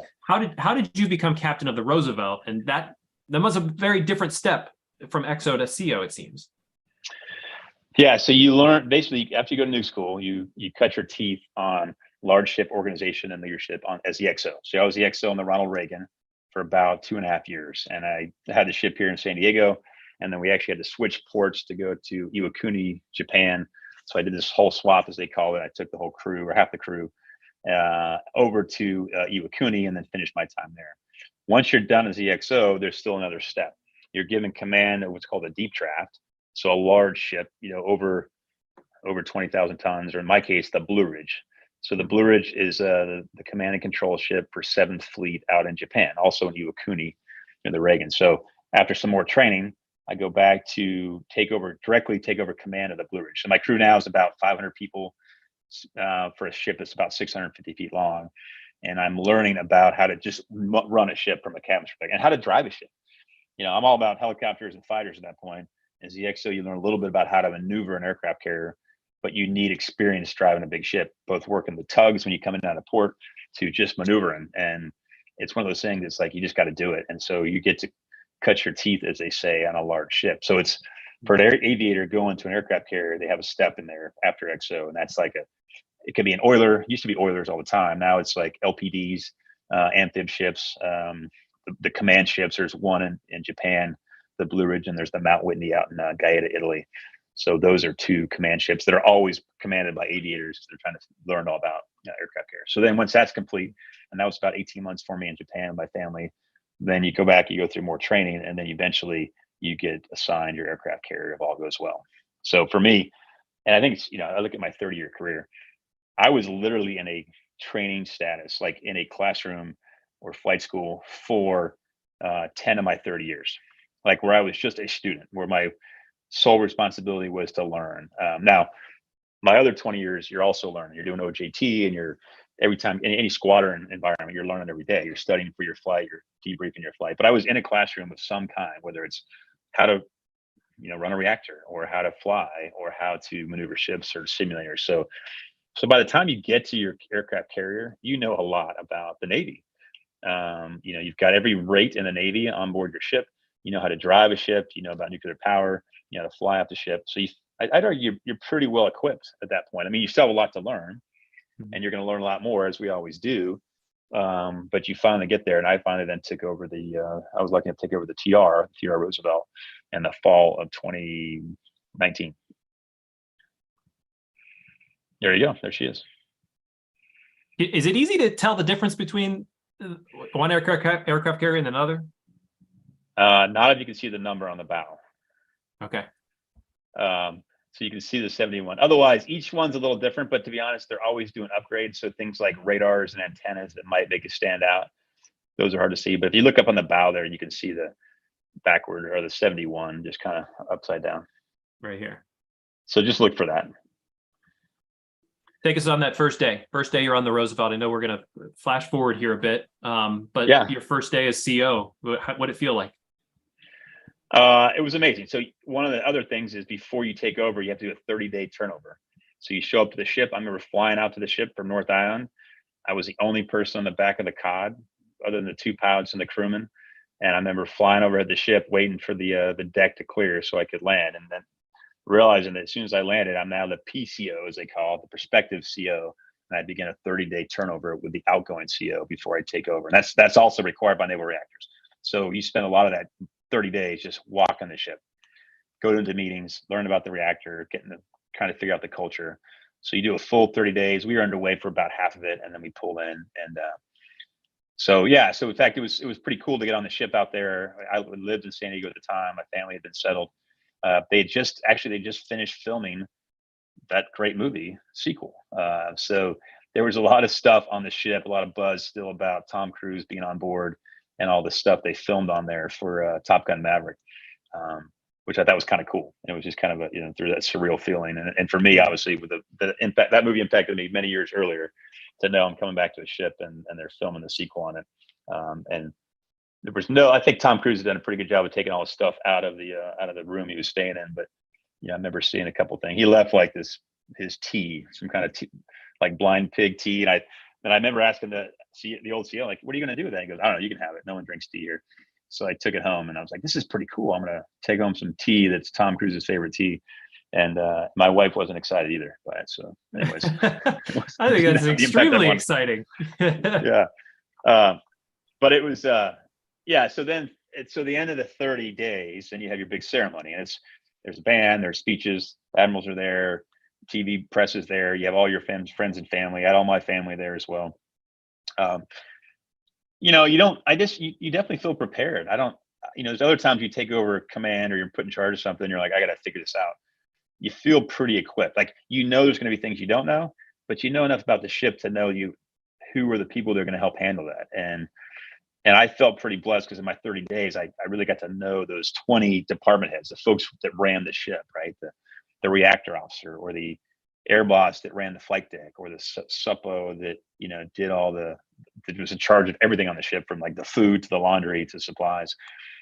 How did you become captain of the Roosevelt? And that was a very different step from XO to CO, it seems. Yeah, so you learn basically after you go to new school, you cut your teeth on large ship organization and leadership as the XO. So I was the XO on the Ronald Reagan for about 2.5 years, and I had the ship here in San Diego, and then we actually had to switch ports to go to Iwakuni, Japan. So I did this whole swap, as they call it. I took the whole crew, or half the crew, over to Iwakuni, and then finished my time there. Once you're done as the XO, there's still another step. You're given command of what's called a deep draft. So a large ship, over 20,000 tons, or in my case, the Blue Ridge. So the Blue Ridge is the command and control ship for 7th Fleet out in Japan, also in Iwakuni, in the Reagan. So after some more training, I go back to directly take over command of the Blue Ridge. So my crew now is about 500 people for a ship that's about 650 feet long. And I'm learning about how to just run a ship from a captain's perspective, and how to drive a ship. I'm all about helicopters and fighters at that point. As the XO, you learn a little bit about how to maneuver an aircraft carrier, but you need experience driving a big ship, both working the tugs when you come in and out of port, to just maneuvering. And it's one of those things that's like, you just got to do it. And so you get to cut your teeth, as they say, on a large ship. So it's, for an aviator going to an aircraft carrier, they have a step in there after XO. And that's like it could be an oiler. It used to be oilers all the time. Now it's like LPDs, amphib ships, the command ships. There's one in Japan, the Blue Ridge, and there's the Mount Whitney out in Gaeta, Italy. So those are 2 command ships that are always commanded by aviators. They're trying to learn all about aircraft carriers. So then once that's complete, and that was about 18 months for me in Japan, my family, then you go back, you go through more training, and then eventually you get assigned your aircraft carrier if all goes well. So for me, and I think it's, I look at my 30-year career, I was literally in a training status, like in a classroom or flight school for 10 of my 30 years, like where I was just a student, where my sole responsibility was to learn. Now, my other 20 years, you're also learning. You're doing OJT, and you're every time in any squadron environment, you're learning every day. You're studying for your flight, you're debriefing your flight. But I was in a classroom of some kind, whether it's how to, run a reactor, or how to fly, or how to maneuver ships or simulators. So by the time you get to your aircraft carrier, you know a lot about the Navy. You've got every rate in the Navy on board your ship. you know how to drive a ship, you know about nuclear power, you know how to fly off the ship. So I'd argue you're pretty well equipped at that point. I mean, you still have a lot to learn, and you're going to learn a lot more, as we always do. But you finally get there, and I finally then took over I was lucky to take over the Theodore Roosevelt, in the fall of 2019. There you go. There she is. Is it easy to tell the difference between one aircraft carrier and another? Not if you can see the number on the bow. Okay. So you can see the 71. Otherwise, each one's a little different, but to be honest, they're always doing upgrades. So things like radars and antennas that might make it stand out, those are hard to see. But if you look up on the bow there, you can see the backward, or the 71 just kind of upside down. Right here. So just look for that. Take us on that first day. First day you're on the Roosevelt. I know we're going to flash forward here a bit, but Yeah. Your first day as CO, what did it feel like? It was amazing. So one of the other things is, before you take over, you have to do a 30-day turnover. So you show up to the ship. I remember flying out to the ship from North Island. I was the only person on the back of the cod, other than the 2 pilots and the crewman. And I remember flying over at the ship, waiting for the deck to clear so I could land. And then realizing that as soon as I landed, I'm now the PCO, as they call it, the prospective CO. And I began a 30-day turnover with the outgoing CO before I take over. And that's also required by naval reactors. So you spend a lot of that 30 days just walking the ship, go into meetings, learn about the reactor, getting to kind of figure out the culture. So you do a full 30 days. We were underway for about half of it, and then we pull in. And so in fact, it was pretty cool to get on the ship out there. I lived in San Diego at the time. My family had been settled. They just finished filming that great movie sequel. So there was a lot of stuff on the ship, a lot of buzz still about Tom Cruise being on board, and all the stuff they filmed on there for Top Gun Maverick, which I thought was kind of cool. And it was just kind of through that surreal feeling. And for me, obviously, with the impact, that movie impacted me many years earlier, to know I'm coming back to a ship and they're filming the sequel on it. And there was I think Tom Cruise has done a pretty good job of taking all the stuff out of the room he was staying in. But I remember seeing a couple things. He left like his tea, some kind of tea, like blind pig tea. And I remember asking the old CEO, like, what are you going to do with that? He goes, I don't know, you can have it. No one drinks tea here. So I took it home, and I was like, this is pretty cool. I'm going to take home some tea that's Tom Cruise's favorite tea. And my wife wasn't excited either by it. So anyways, I think that's extremely exciting. Yeah. But it was, So then the end of the 30 days, and you have your big ceremony, and there's a band, there's speeches, admirals are there, TV press is there. You have all your friends and family. I had all my family there as well. You definitely feel prepared. There's other times you take over command, or you're put in charge of something, you're like, I got to figure this out. You feel pretty equipped. Like, there's going to be things you don't know, but you know enough about the ship to know who are the people that are going to help handle that. And I felt pretty blessed, because in my 30 days, I really got to know those 20 department heads, the folks that ran the ship, right? The reactor officer, or the air boss that ran the flight deck, or the suppo that did that was in charge of everything on the ship, from like the food to the laundry to supplies.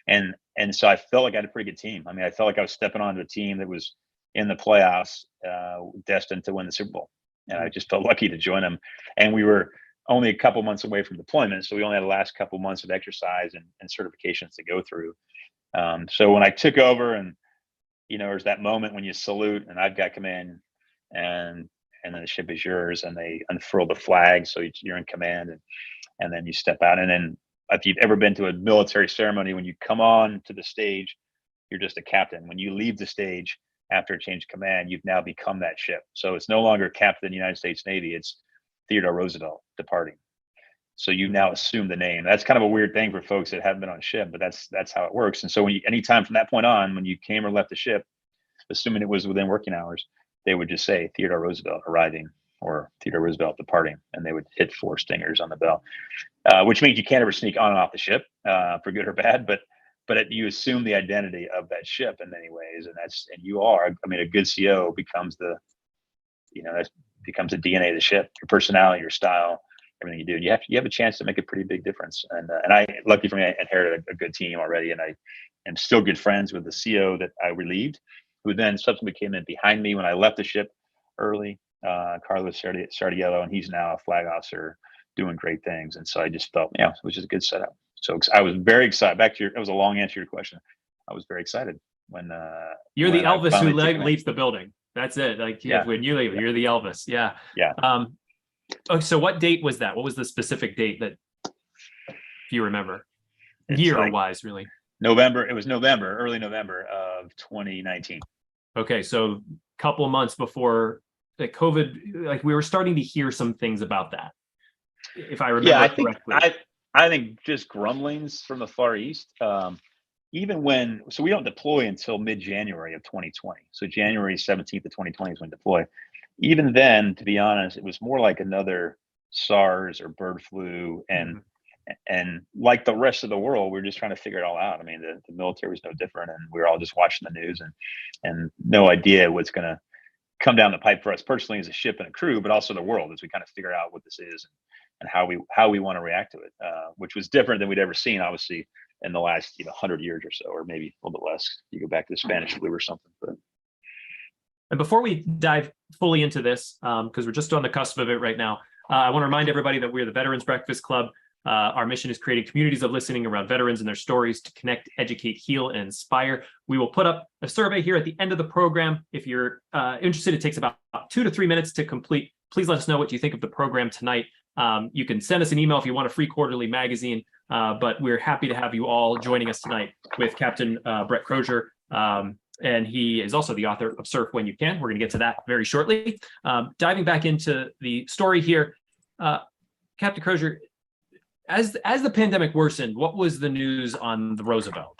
And so I felt like I had a pretty good team. I mean, I felt like I was stepping onto a team that was in the playoffs, destined to win the Super Bowl. And I just felt lucky to join them. And we were only a couple months away from deployment, so we only had the last couple months of exercise and certifications to go through. So when I took over, and there's that moment when you salute, and I've got command, and then the ship is yours, and they unfurl the flag, so you're in command, and then you step out. And then, if you've ever been to a military ceremony, when you come on to the stage, you're just a captain. When you leave the stage after a change of command, you've now become that ship. So it's no longer Captain of the United States Navy, it's Theodore Roosevelt departing. So you now assume the name. That's kind of a weird thing for folks that haven't been on a ship, but that's how it works. And so anytime from that point on, when you came or left the ship, assuming it was within working hours, they would just say Theodore Roosevelt arriving, or Theodore Roosevelt departing, and they would hit 4 stingers on the bell, which means you can't ever sneak on and off the ship, for good or bad. But you assume the identity of that ship in many ways, and you are. I mean, a good CO becomes that becomes the DNA of the ship, your personality, your style, everything you do. And you have a chance to make a pretty big difference. And lucky for me, I inherited a good team already, and I am still good friends with the CO that I relieved, who then subsequently came in behind me when I left the ship early, Carlos Sardiello, and he's now a flag officer doing great things. And so I just felt, it was just a good setup. So I was very excited. Back to it was a long answer to your question. I was very excited when you're the I Elvis who finally took leaves the building. That's it. Like Yeah. when you leave, Yeah. you're the Elvis. Yeah. Yeah. Oh, so what date was that? What was the specific date that, if you remember, It's year like wise, really? November. It was November, early November of 2019. Okay, so a couple of months before the COVID, like we were starting to hear some things about that, if I remember Yeah, correctly. I think just grumblings from the Far East. Even when, so we don't deploy until mid-January of 2020. So January 17th of 2020 is when we deploy. Even then, to be honest, it was more like another SARS or bird flu. And like the rest of the world, we are just trying to figure it all out. I mean, the military was no different, and we were all just watching the news and no idea what's going to come down the pipe for us personally as a ship and a crew, but also the world as we kind of figure out what this is and how we want to react to it, which was different than we'd ever seen, obviously, in the last 100 years or so, or maybe a little bit less. You go back to the Spanish flu or something. But And before we dive fully into this, because we're just on the cusp of it right now, I want to remind everybody that we're the Veterans Breakfast Club. Our mission is creating communities of listening around veterans and their stories to connect, educate, heal, and inspire. We will put up a survey here at the end of the program. If you're interested, it takes about 2 to 3 minutes to complete. Please let us know what you think of the program tonight. You can send us an email if you want a free quarterly magazine, but we're happy to have you all joining us tonight with Captain Brett Crozier. And he is also the author of Surf When You Can. We're going to get to that very shortly. Diving back into the story here, Captain Crozier, as the pandemic worsened, what was the news on the Roosevelt?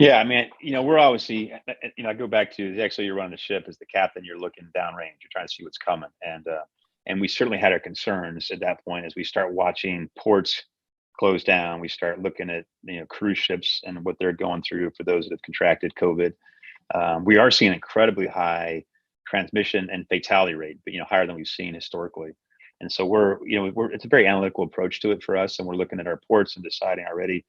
Yeah, I mean, we're obviously, I go back to actually you're running the ship as the captain, you're looking downrange, you're trying to see what's coming. And we certainly had our concerns at that point as we start watching ports close down. We start looking at, cruise ships and what they're going through for those that have contracted COVID. We are seeing incredibly high transmission and fatality rate, but, higher than we've seen historically. And so it's a very analytical approach to it for us. And we're looking at our ports and deciding already,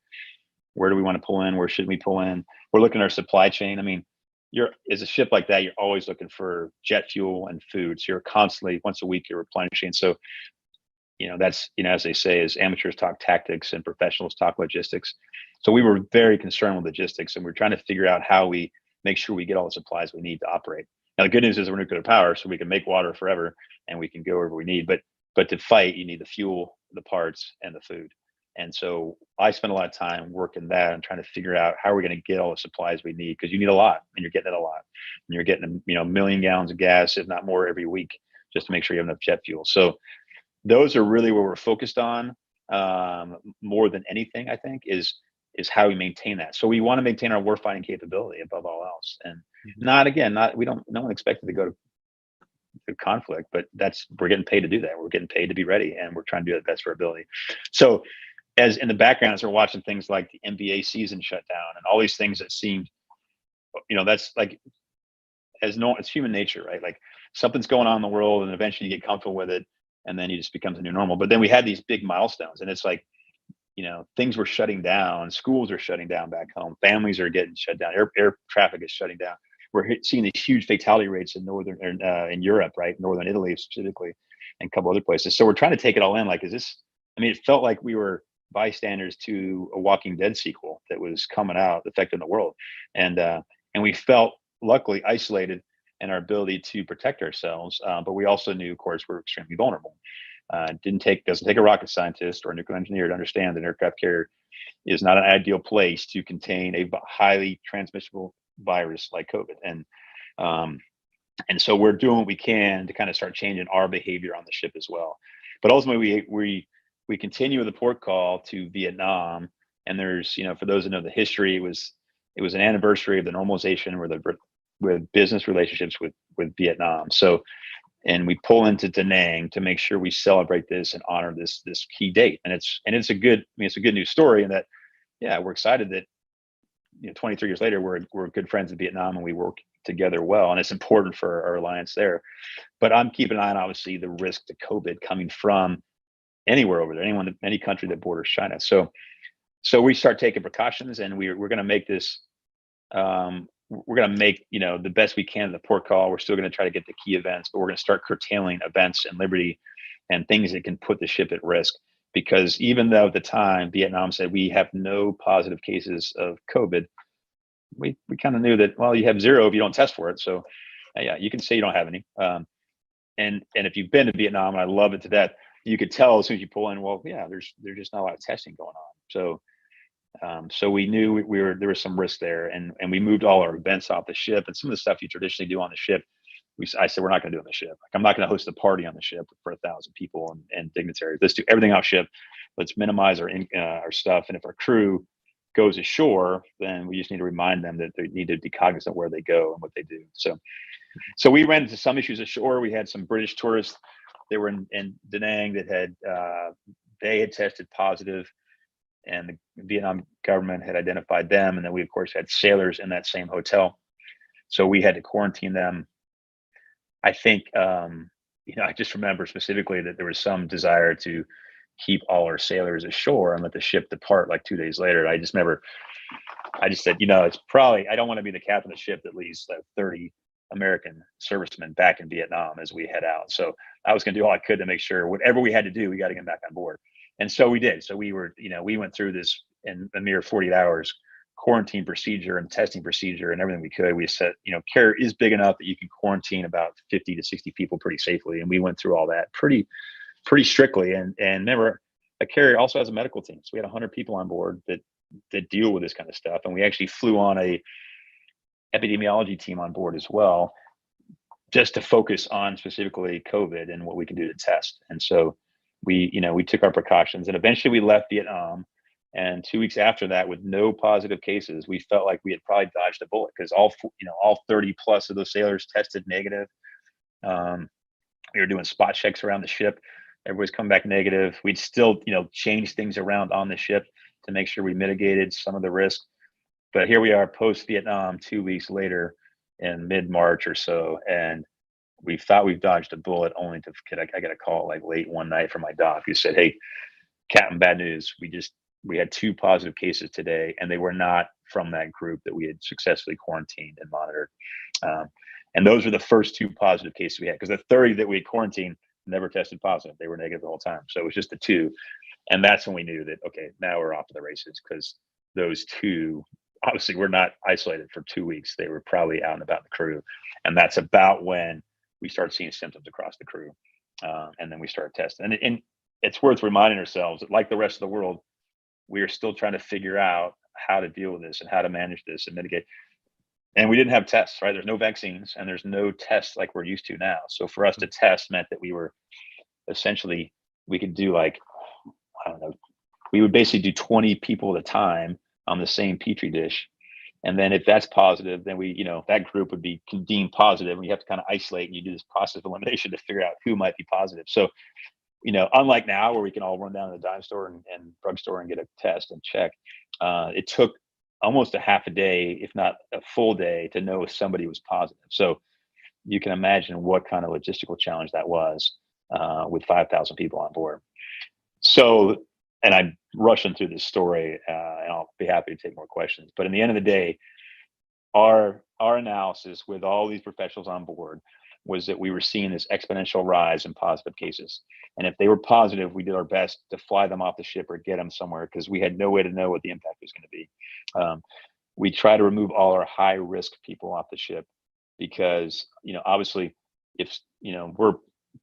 where do we want to pull in? Where should we pull in? We're looking at our supply chain. I mean, as a ship like that, you're always looking for jet fuel and food. So you're constantly, once a week, you're replenishing. So, that's, as they say, as amateurs talk tactics and professionals talk logistics. So we were very concerned with logistics, and we're trying to figure out how we make sure we get all the supplies we need to operate. Now, the good news is we're nuclear power, so we can make water forever and we can go wherever we need. But to fight, you need the fuel, the parts, and the food. And so I spent a lot of time working that and trying to figure out how we're going to get all the supplies we need, because you need a lot, and you're getting it a lot. And you're getting, a million gallons of gas, if not more, every week, just to make sure you have enough jet fuel. So those are really where we're focused on, more than anything, I think, is how we maintain that. So we want to maintain our warfighting capability above all else. And no one expected to go to conflict, but we're getting paid to do that. We're getting paid to be ready, and we're trying to do the best for our ability. So as in the background, as we're watching things like the NBA season shut down and all these things that seemed, that's like, it's human nature, right? Like something's going on in the world and eventually you get comfortable with it and then it just becomes a new normal. But then we had these big milestones, and it's like, things were shutting down, schools are shutting down back home, families are getting shut down, air traffic is shutting down. We're seeing these huge fatality rates in in Europe, right? Northern Italy specifically, and a couple other places. So we're trying to take it all in. Like, it felt like we were bystanders to a Walking Dead sequel that was coming out, affecting the world. And we felt luckily isolated in our ability to protect ourselves. But we also knew, of course, we're extremely vulnerable. Doesn't take a rocket scientist or a nuclear engineer to understand that an aircraft carrier is not an ideal place to contain a highly transmissible virus like COVID. And so we're doing what we can to kind of start changing our behavior on the ship as well. But ultimately we continue the port call to Vietnam. And there's, for those that know the history, it was an anniversary of the normalization with business relationships with Vietnam. So, and we pull into Da Nang to make sure we celebrate this and honor this key date. And it's a good news story, in that, yeah, we're excited that 23 years later we're good friends in Vietnam and we work together well, and it's important for our alliance there. But I'm keeping an eye on, obviously, the risk to COVID coming from anywhere over there, any country that borders China. So we start taking precautions, and we're going to make this. We're going to make the best we can in the port call. We're still going to try to get the key events, but we're going to start curtailing events and liberty and things that can put the ship at risk. because even though at the time Vietnam said we have no positive cases of COVID, we kind of knew that, well, you have zero if you don't test for it. So yeah, you can say you don't have any. And if you've been to Vietnam, and I love it to death, you could tell as soon as you pull in, well, yeah, there's just not a lot of testing going on. So we knew there was some risk there, and we moved all our events off the ship, and some of the stuff you traditionally do on the ship, I said, we're not going to do on the ship. Like, I'm not going to host a party on the ship for 1,000 people and dignitaries. Let's do everything off ship. Let's minimize our stuff. And if our crew goes ashore, then we just need to remind them that they need to be cognizant of where they go and what they do. So we ran into some issues ashore. We had some British tourists. They were in Da Nang that they had tested positive, and the Vietnam government had identified them. And then we, of course, had sailors in that same hotel. So we had to quarantine them. I think, I just remember specifically that there was some desire to keep all our sailors ashore and let the ship depart like 2 days later. I just said, it's probably, I don't want to be the captain of the ship that leaves 30 American servicemen back in Vietnam as we head out. So I was going to do all I could to make sure whatever we had to do, we got to get them back on board. And so we did. So we were, we went through this in a mere 48 hours quarantine procedure and testing procedure and everything we could. We said, CARE is big enough that you can quarantine about 50 to 60 people pretty safely. And we went through all that pretty strictly. And remember, a carrier also has a medical team. So we had 100 people on board that deal with this kind of stuff. And we actually flew on a epidemiology team on board as well, just to focus on specifically COVID and what we can do to test. And so we took our precautions, and eventually we left Vietnam. And 2 weeks after that, with no positive cases, we felt like we had probably dodged a bullet, because all 30 plus of those sailors tested negative. We were doing spot checks around the ship. Everybody's come back negative. We'd still, change things around on the ship to make sure we mitigated some of the risk. But here we are post Vietnam 2 weeks later in mid-March or so. And we thought we've dodged a bullet, only to I got a call like late one night from my doc who said, "Hey, Captain, bad news. We had 2 positive cases today, and they were not from that group that we had successfully quarantined and monitored." And those were the first 2 positive cases we had, because the 30 that we had quarantined never tested positive. They were negative the whole time. So it was just the 2. And that's when we knew that, okay, now we're off to the races, because those 2 obviously were not isolated for 2 weeks. They were probably out and about the crew. And that's about when we started seeing symptoms across the crew. And then we started testing. And it's worth reminding ourselves that, like the rest of the world, we are still trying to figure out how to deal with this and how to manage this and mitigate. And we didn't have tests, right? There's no vaccines, and there's no tests like we're used to now. So for us to test meant that we could do we would basically do 20 people at a time on the same Petri dish. And then if that's positive, then that group would be deemed positive, and you have to kind of isolate, and you do this process of elimination to figure out who might be positive. So, unlike now where we can all run down to the dime store and drugstore and get a test and check, it took almost a half a day, if not a full day, to know if somebody was positive. So you can imagine what kind of logistical challenge that was with 5,000 people on board. So, and I'm rushing through this story, and I'll be happy to take more questions. But in the end of the day, our analysis with all these professionals on board was that we were seeing this exponential rise in positive cases. And if they were positive, we did our best to fly them off the ship or get them somewhere, because we had no way to know what the impact was going to be. We try to remove all our high risk people off the ship, because, obviously, if, we're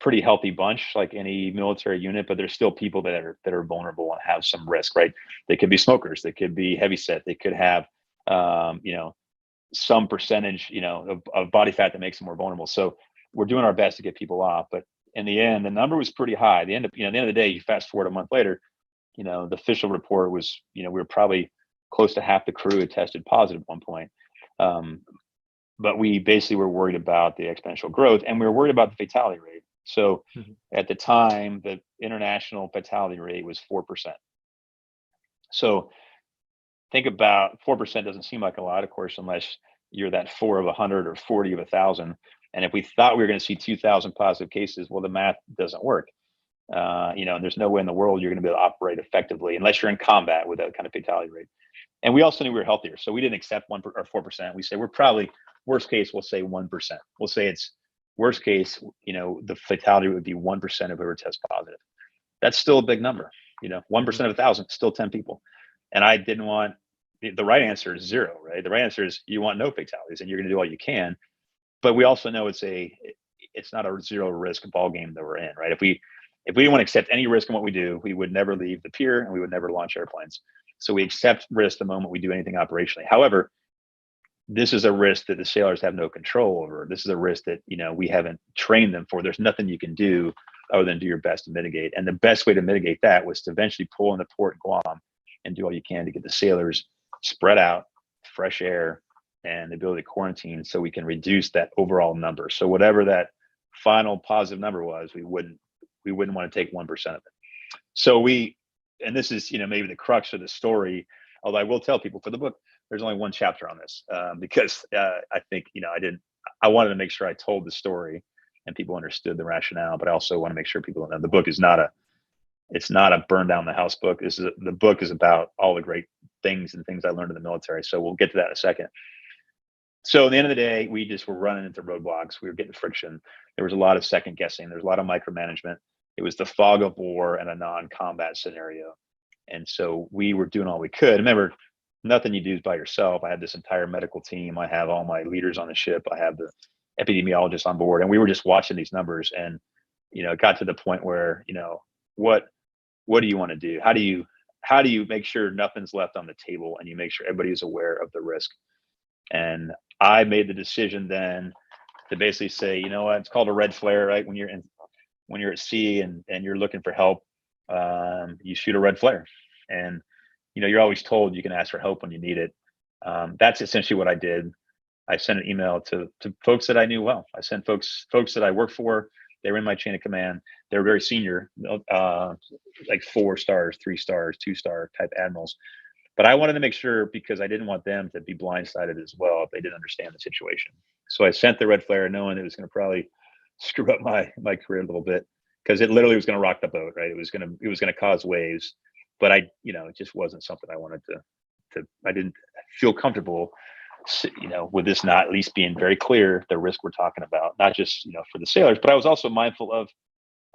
pretty healthy bunch like any military unit, but there's still people that are vulnerable and have some risk, right? They could be smokers, they could be heavyset, they could have some percentage of body fat that makes them more vulnerable. So we're doing our best to get people off, but in the end the number was pretty high. At the end of the day, you fast forward a month later, the official report was, we were probably close to half the crew had tested positive at one point. But we basically were worried about the exponential growth, and we were worried about the fatality rate. So at the time, the international fatality rate was 4%. So think about 4% doesn't seem like a lot, of course, unless you're that 4 of 100 or 40 of 1,000. And if we thought we were going to see 2,000 positive cases, well, the math doesn't work. There's no way in the world you're going to be able to operate effectively unless you're in combat with that kind of fatality rate. And we also knew we were healthier, so we didn't accept 1 or 4%. We say we're probably, worst case, we'll say 1%. We'll say it's worst case, the fatality would be 1% if we were test positive. That's still a big number. 1% of 1,000, still 10 people. And I didn't want, the right answer is 0, right? The right answer is you want no fatalities and you're going to do all you can. But we also know it's not a 0 risk ball game that we're in, right? If we didn't want to accept any risk in what we do, we would never leave the pier and we would never launch airplanes. So we accept risk the moment we do anything operationally. However, this is a risk that the sailors have no control over. This is a risk that, we haven't trained them for. There's nothing you can do other than do your best to mitigate. And the best way to mitigate that was to eventually pull in the port Guam and do all you can to get the sailors spread out, fresh air, and the ability to quarantine so we can reduce that overall number. So whatever that final positive number was, we wouldn't want to take 1% of it. So and this is, maybe the crux of the story, although I will tell people for the book, there's only one chapter on this because I think, I wanted to make sure I told the story and people understood the rationale, but I also want to make sure people know the book is it's not a burn down the house book. The book is about all the great things and things I learned in the military. So we'll get to that in a second. So at the end of the day, we just were running into roadblocks. We were getting friction. There was a lot of second guessing. There was a lot of micromanagement. It was the fog of war and a non-combat scenario. And so we were doing all we could. Remember, nothing you do is by yourself. I had this entire medical team. I have all my leaders on the ship. I have the epidemiologists on board. And we were just watching these numbers. And, it got to the point where, what do you want to do? How do you make sure nothing's left on the table and you make sure everybody is aware of the risk? And I made the decision then to basically say, it's called a red flare, right? When you're at sea and you're looking for help, you shoot a red flare. And, you're always told you can ask for help when you need it. That's essentially what I did. I sent an email to folks that I knew well. I sent folks that I worked for. They were in my chain of command. They were very senior, like 4 stars, 3 stars, 2-star type admirals. But I wanted to make sure because I didn't want them to be blindsided as well if they didn't understand the situation. So I sent the red flare knowing it was going to probably screw up my career a little bit because it literally was going to rock the boat, right? It was going to cause waves. But it just wasn't something I wanted to I didn't feel comfortable, with this not at least being very clear, the risk we're talking about, not just, for the sailors, but I was also mindful of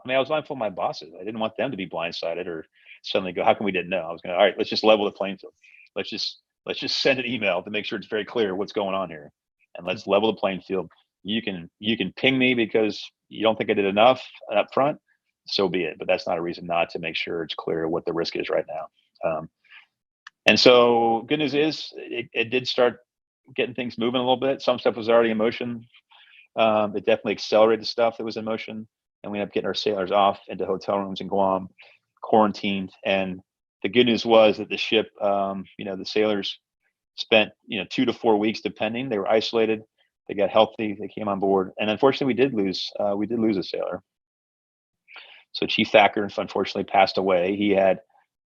my bosses. I didn't want them to be blindsided or suddenly go, how come we didn't know? I was going to, all right, let's just level the playing field. Let's just send an email to make sure it's very clear what's going on here. And let's level the playing field. You can ping me because you don't think I did enough up front. So be it. But that's not a reason not to make sure it's clear what the risk is right now. And so good news is it did start getting things moving a little bit. Some stuff was already in motion. It definitely accelerated stuff that was in motion. And we ended up getting our sailors off into hotel rooms in Guam, quarantined. And the good news was that the ship, the sailors spent, 2 to 4 weeks, depending. They were isolated. They got healthy. They came on board. And unfortunately, we did lose a sailor. So Chief Thacker, unfortunately, passed away. He had,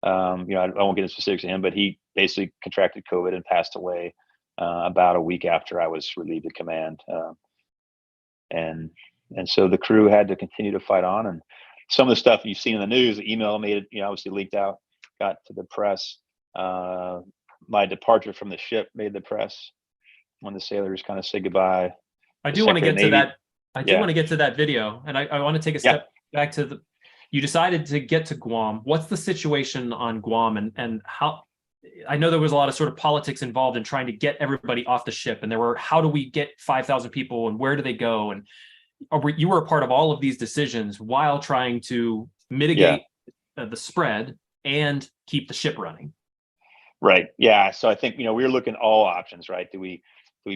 I won't get into specifics of him, but he basically contracted COVID and passed away about a week after I was relieved of command. And so the crew had to continue to fight on. And some of the stuff you've seen in the news, the email made it, obviously leaked out, got to the press. My departure from the ship made the press when the sailors kind of say goodbye. I do want to get to that. I do want to get to that video. And I want to take a step back to you decided to get to Guam. What's the situation on Guam and how? I know there was a lot of sort of politics involved in trying to get everybody off the ship. And there were, how do we get 5,000 people and where do they go? And you were a part of all of these decisions while trying to mitigate the spread and keep the ship running. Right. Yeah. So I think, we were looking at all options, right? Do we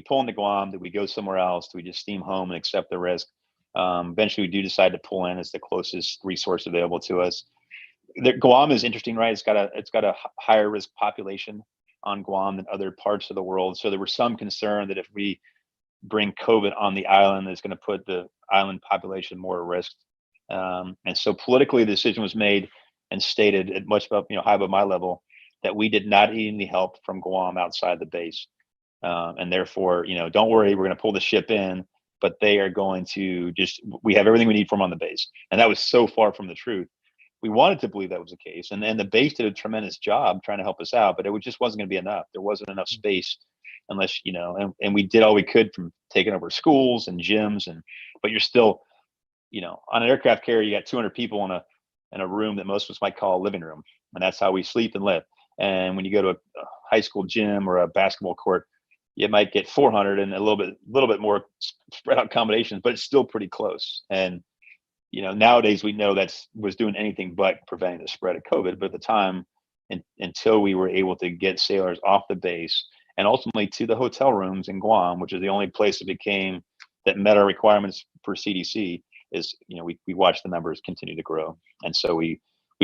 pull into Guam? Do we go somewhere else? Do we just steam home and accept the risk? Eventually we do decide to pull in as the closest resource available to us. Guam is interesting, right? It's got a higher risk population on Guam than other parts of the world. So there was some concern that if we bring COVID on the island, it's going to put the island population more at risk. And so politically, the decision was made and stated at much above, high above my level, that we did not need any help from Guam outside the base. And therefore, don't worry, we're going to pull the ship in, but they are going to we have everything we need from on the base. And that was so far from the truth. We wanted to believe that was the case. And the base did a tremendous job trying to help us out, but it just wasn't going to be enough. There wasn't enough space unless, and we did all we could from taking over schools and gyms. But you're still, on an aircraft carrier, you got 200 people on in a room that most of us might call a living room, and that's how we sleep and live. And when you go to a high school gym or a basketball court, you might get 400 and a little bit more spread out combinations, but it's still pretty close. And nowadays we know was doing anything but preventing the spread of COVID. But at the time, until we were able to get sailors off the base and ultimately to the hotel rooms in Guam, which is the only place that met our requirements for CDC, is we watched the numbers continue to grow. And so we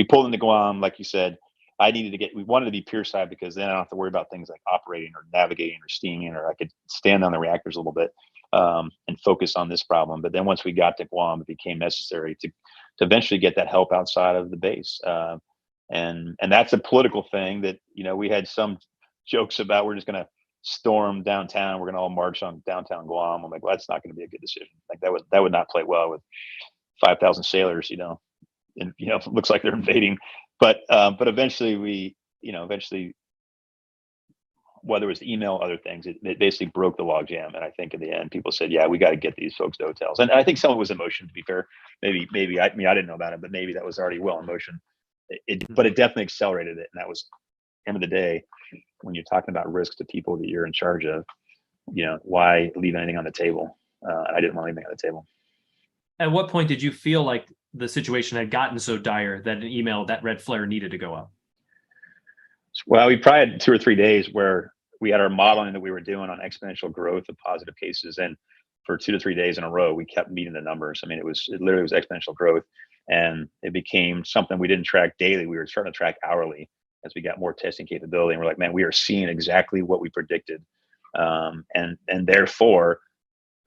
pulled into Guam, like you said. We wanted to be pier side because then I don't have to worry about things like operating or navigating or steaming, or I could stand on the reactors a little bit and focus on this problem. But then once we got to Guam, it became necessary to eventually get that help outside of the base. And that's a political thing that, we had some jokes about. We're just going to storm downtown. We're going to all march on downtown Guam. I'm like, well, that's not going to be a good decision. Like that would not play well with 5,000 sailors, and it looks like they're invading. But eventually whether it was email, other things, it basically broke the logjam. And I think in the end, people said, yeah, we got to get these folks to hotels. And I think some of it was emotion, to be fair. Maybe I didn't know about it, but maybe that was already well in motion. But it definitely accelerated it. And that was, end of the day, when you're talking about risks to people that you're in charge of, why leave anything on the table? I didn't want to leave anything on the table. At what point did you feel like the situation had gotten so dire that that red flare needed to go up? Well, we probably had 2 or 3 days where we had our modeling that we were doing on exponential growth of positive cases. And for 2 to 3 days in a row, we kept meeting the numbers. I mean, it literally was exponential growth, and it became something we didn't track daily. We were starting to track hourly as we got more testing capability. And we're like, man, we are seeing exactly what we predicted. And therefore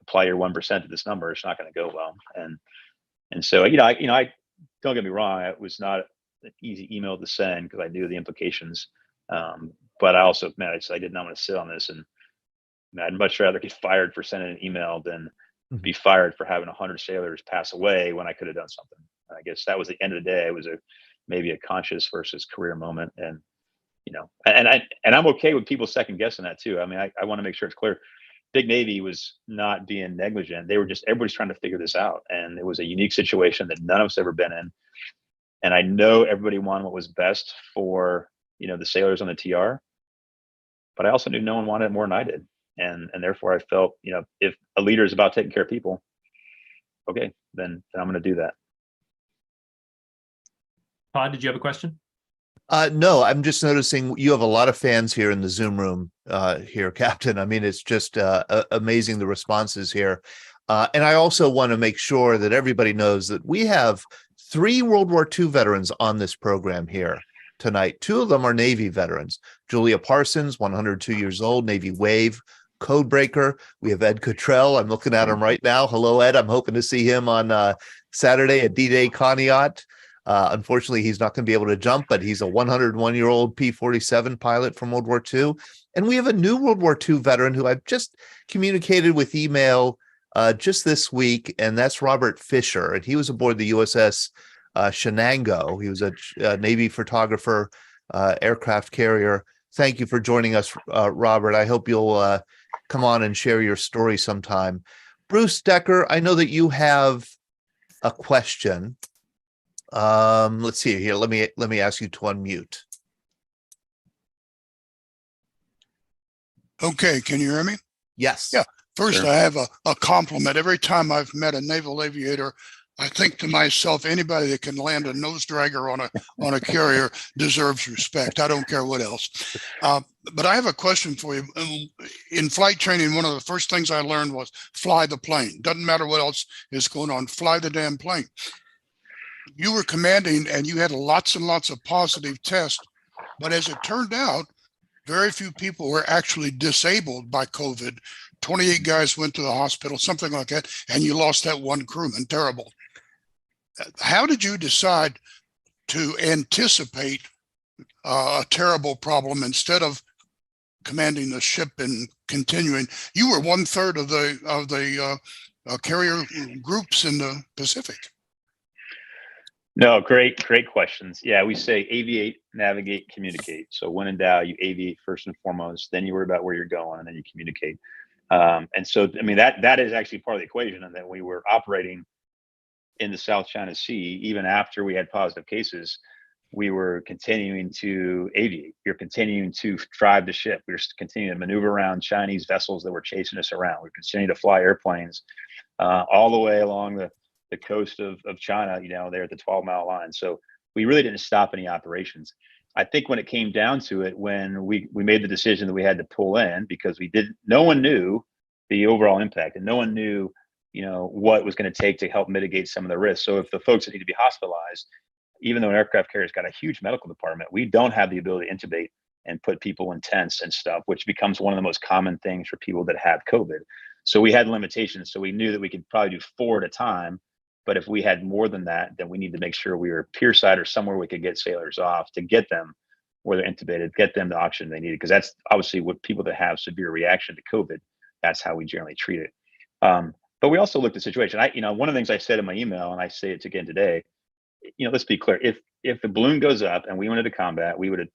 apply your 1% to this number. It's not going to go well. And so, I don't get me wrong. It was not an easy email to send because I knew the implications. But I also, man, I did not want to sit on this, and I'd much rather get fired for sending an email than be fired for having 100 sailors pass away when I could have done something. And I guess that was the end of the day. It was maybe a conscious versus career moment. And, and I'm okay with people second guessing that too. I mean, I want to make sure it's clear. Big Navy was not being negligent. They were everybody's trying to figure this out. And it was a unique situation that none of us ever been in. And I know everybody wanted what was best for, the sailors on the TR, but I also knew no one wanted it more than I did. And therefore I felt, if a leader is about taking care of people, okay, then I'm going to do that. Todd, did you have a question? No, I'm just noticing you have a lot of fans here in the Zoom room here, Captain. I mean, it's just amazing, the responses here. And I also want to make sure that everybody knows that we have 3 World War II veterans on this program here tonight. 2 of them are Navy veterans. Julia Parsons, 102 years old, Navy Wave, Codebreaker. We have Ed Cottrell. I'm looking at him right now. Hello, Ed. I'm hoping to see him on Saturday at D-Day Conneaut. Unfortunately, he's not going to be able to jump, but he's a 101-year-old P-47 pilot from World War II. And we have a new World War II veteran who I've just communicated with email just this week, and that's Robert Fisher. And he was aboard the USS Shenango. He was a Navy photographer, aircraft carrier. Thank you for joining us, Robert. I hope you'll come on and share your story sometime. Bruce Decker, I know that you have a question. Let's see here. Let me ask you to unmute. Okay, can you hear me? Yes. Yeah. First, Sure. I have a compliment. Every time I've met a naval aviator, I think to myself, anybody that can land a nose dragger on a carrier deserves respect. I don't care what else. But I have a question for you. In flight training, one of the first things I learned was fly the plane. Doesn't matter what else is going on, fly the damn plane. You were commanding and you had lots and lots of positive tests, but as it turned out, very few people were actually disabled by COVID. 28 guys went to the hospital, something like that, and you lost that one crewman. Terrible. How did you decide to anticipate a terrible problem instead of commanding the ship and continuing? You were 1/3 of the carrier groups in the Pacific. No, great questions. Yeah, we say aviate, navigate, communicate. So when in doubt, you aviate first and foremost, then you worry about where you're going, and then you communicate. And so, I mean, that is actually part of the equation. And then we were operating in the South China Sea, even after we had positive cases, we were continuing to aviate. We were continuing to drive the ship. We were continuing to maneuver around Chinese vessels that were chasing us around. We were continuing to fly airplanes all the way along the coast of China, there at the 12-mile line. So we really didn't stop any operations. I think when it came down to it, when we made the decision that we had to pull in, because no one knew the overall impact, and no one knew, what it was going to take to help mitigate some of the risks. So if the folks that need to be hospitalized, even though an aircraft carrier's got a huge medical department, we don't have the ability to intubate and put people in tents and stuff, which becomes one of the most common things for people that have COVID. So we had limitations. So we knew that we could probably do 4 at a time. But if we had more than that, then we need to make sure we were pierside or somewhere we could get sailors off to get them where they're intubated, get them the oxygen they needed. Because that's obviously what people that have severe reaction to COVID, that's how we generally treat it. But we also looked at the situation. One of the things I said in my email, and I say it again today, let's be clear. If the balloon goes up and we went into combat, we would have,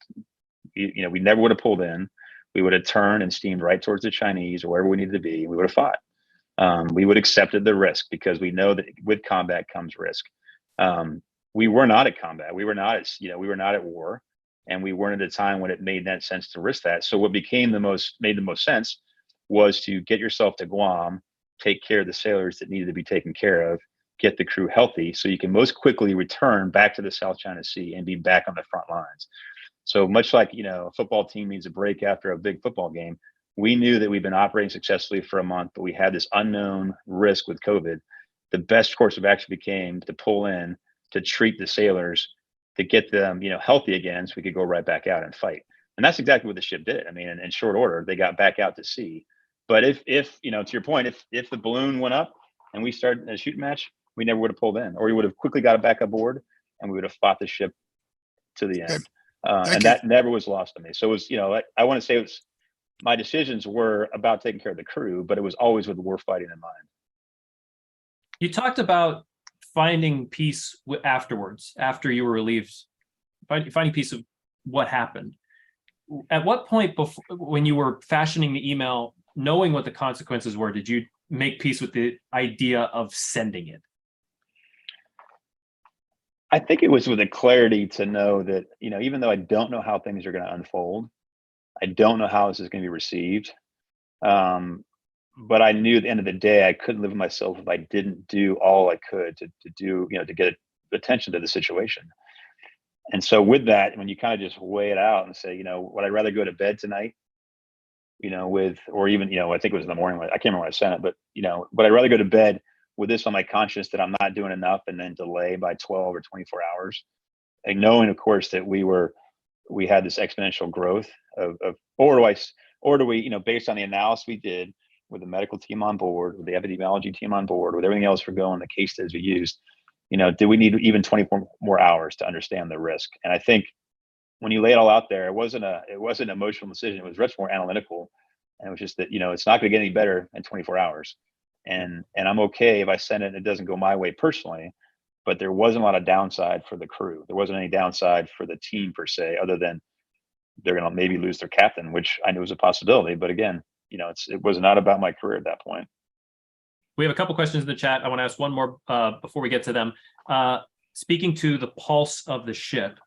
we never would have pulled in. We would have turned and steamed right towards the Chinese or wherever we needed to be. We would have fought. We would have accepted the risk because we know that with combat comes risk. We were not at combat. We were not at war, and we weren't at a time when it made that sense to risk that. So what made the most sense was to get yourself to Guam, take care of the sailors that needed to be taken care of, get the crew healthy, so you can most quickly return back to the South China Sea and be back on the front lines. So much like, a football team needs a break after a big football game, we knew that we've been operating successfully for a month, but we had this unknown risk with COVID. The best course of action became to pull in, to treat the sailors, to get them, healthy again, so we could go right back out and fight. And that's exactly what the ship did. I mean, in short order, they got back out to sea. But if to your point, if the balloon went up and we started a shooting match, we never would have pulled in, or we would have quickly got it back aboard and we would have fought the ship to the end. And that never was lost to me. So it was, I want to say my decisions were about taking care of the crew, but it was always with war fighting in mind. You talked about finding peace afterwards, after you were relieved, finding peace of what happened. At what point when you were fashioning the email, knowing what the consequences were, did you make peace with the idea of sending it? I think it was with a clarity to know that, even though I don't know how things are going to unfold, I don't know how this is going to be received. But I knew at the end of the day, I couldn't live with myself if I didn't do all I could to do, to get attention to the situation. And so with that, when you kind of just weigh it out and say, would I rather go to bed tonight, or even, I think it was in the morning, I can't remember when I sent it, but, would I rather go to bed with this on my conscience that I'm not doing enough and then delay by 12 or 24 hours? And knowing, of course, that we had this exponential growth or do we, based on the analysis we did with the medical team on board, with the epidemiology team on board, with everything else we're going, the case studies we used, did we need even 24 more hours to understand the risk? And I think when you lay it all out there, it wasn't an emotional decision. It was much more analytical. And it was just that, it's not going to get any better in 24 hours. And I'm okay if I send it and it doesn't go my way personally, but there wasn't a lot of downside for the crew. There wasn't any downside for the team per se, other than they're going to maybe lose their captain, which I knew was a possibility. But again, it was not about my career at that point. We have a couple questions in the chat. I want to ask one more before we get to them. Speaking to the pulse of the ship,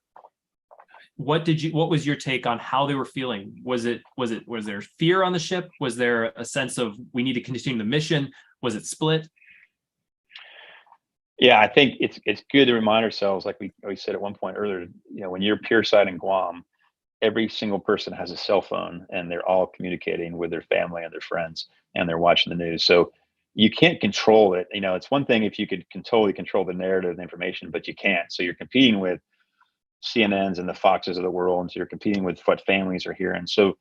what was your take on how they were feeling? Was there fear on the ship? Was there a sense of we need to continue the mission? Was it split? Yeah, I think it's good to remind ourselves, like we said at one point earlier, when you're pierside in Guam, every single person has a cell phone and they're all communicating with their family and their friends and they're watching the news. So you can't control it. It's one thing if you could totally control the narrative and information, but you can't. So you're competing with CNNs and the Foxes of the world. And so you're competing with what families are hearing. So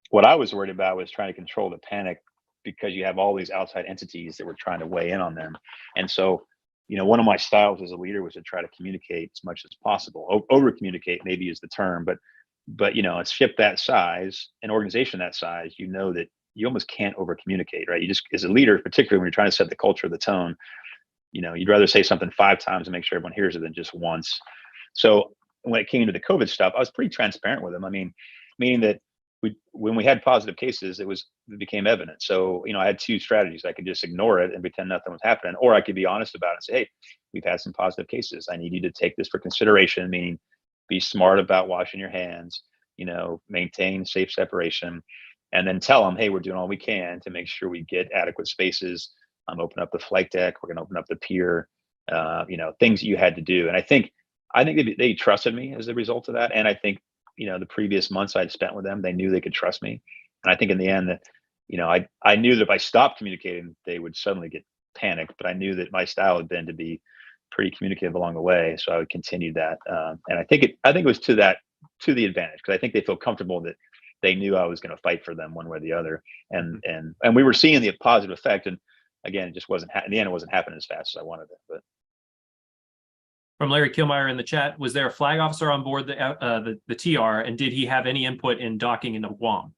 what I was worried about was trying to control the panic, because you have all these outside entities that were trying to weigh in on them. And so, one of my styles as a leader was to try to communicate as much as possible. Over communicate maybe is the term, but a ship that size, an organization that size, that you almost can't over communicate, right? You just, as a leader, particularly when you're trying to set the culture, the tone, you'd rather say something 5 times and make sure everyone hears it than just once. So when it came to the COVID stuff, I was pretty transparent with them. I mean, meaning that when we had positive cases, it became evident. So, I had two strategies. I could just ignore it and pretend nothing was happening, or I could be honest about it and say, hey, we've had some positive cases. I need you to take this for consideration, meaning be smart about washing your hands, maintain safe separation, and then tell them, hey, we're doing all we can to make sure we get adequate spaces. Open up the flight deck. We're going to open up the pier, things you had to do. And I think they trusted me as a result of that. And I think, the previous months I'd spent with them, they knew they could trust me. And I think in the end that, I knew that if I stopped communicating, they would suddenly get panicked, but I knew that my style had been to be pretty communicative along the way. So I would continue that. And I think it was to the advantage, because I think they feel comfortable that they knew I was going to fight for them one way or the other. And we were seeing the positive effect. And again, it just wasn't, in the end, it wasn't happening as fast as I wanted it, but. From Larry Kilmeyer in the chat, was there a flag officer on board the TR, and did he have any input in docking into Guam?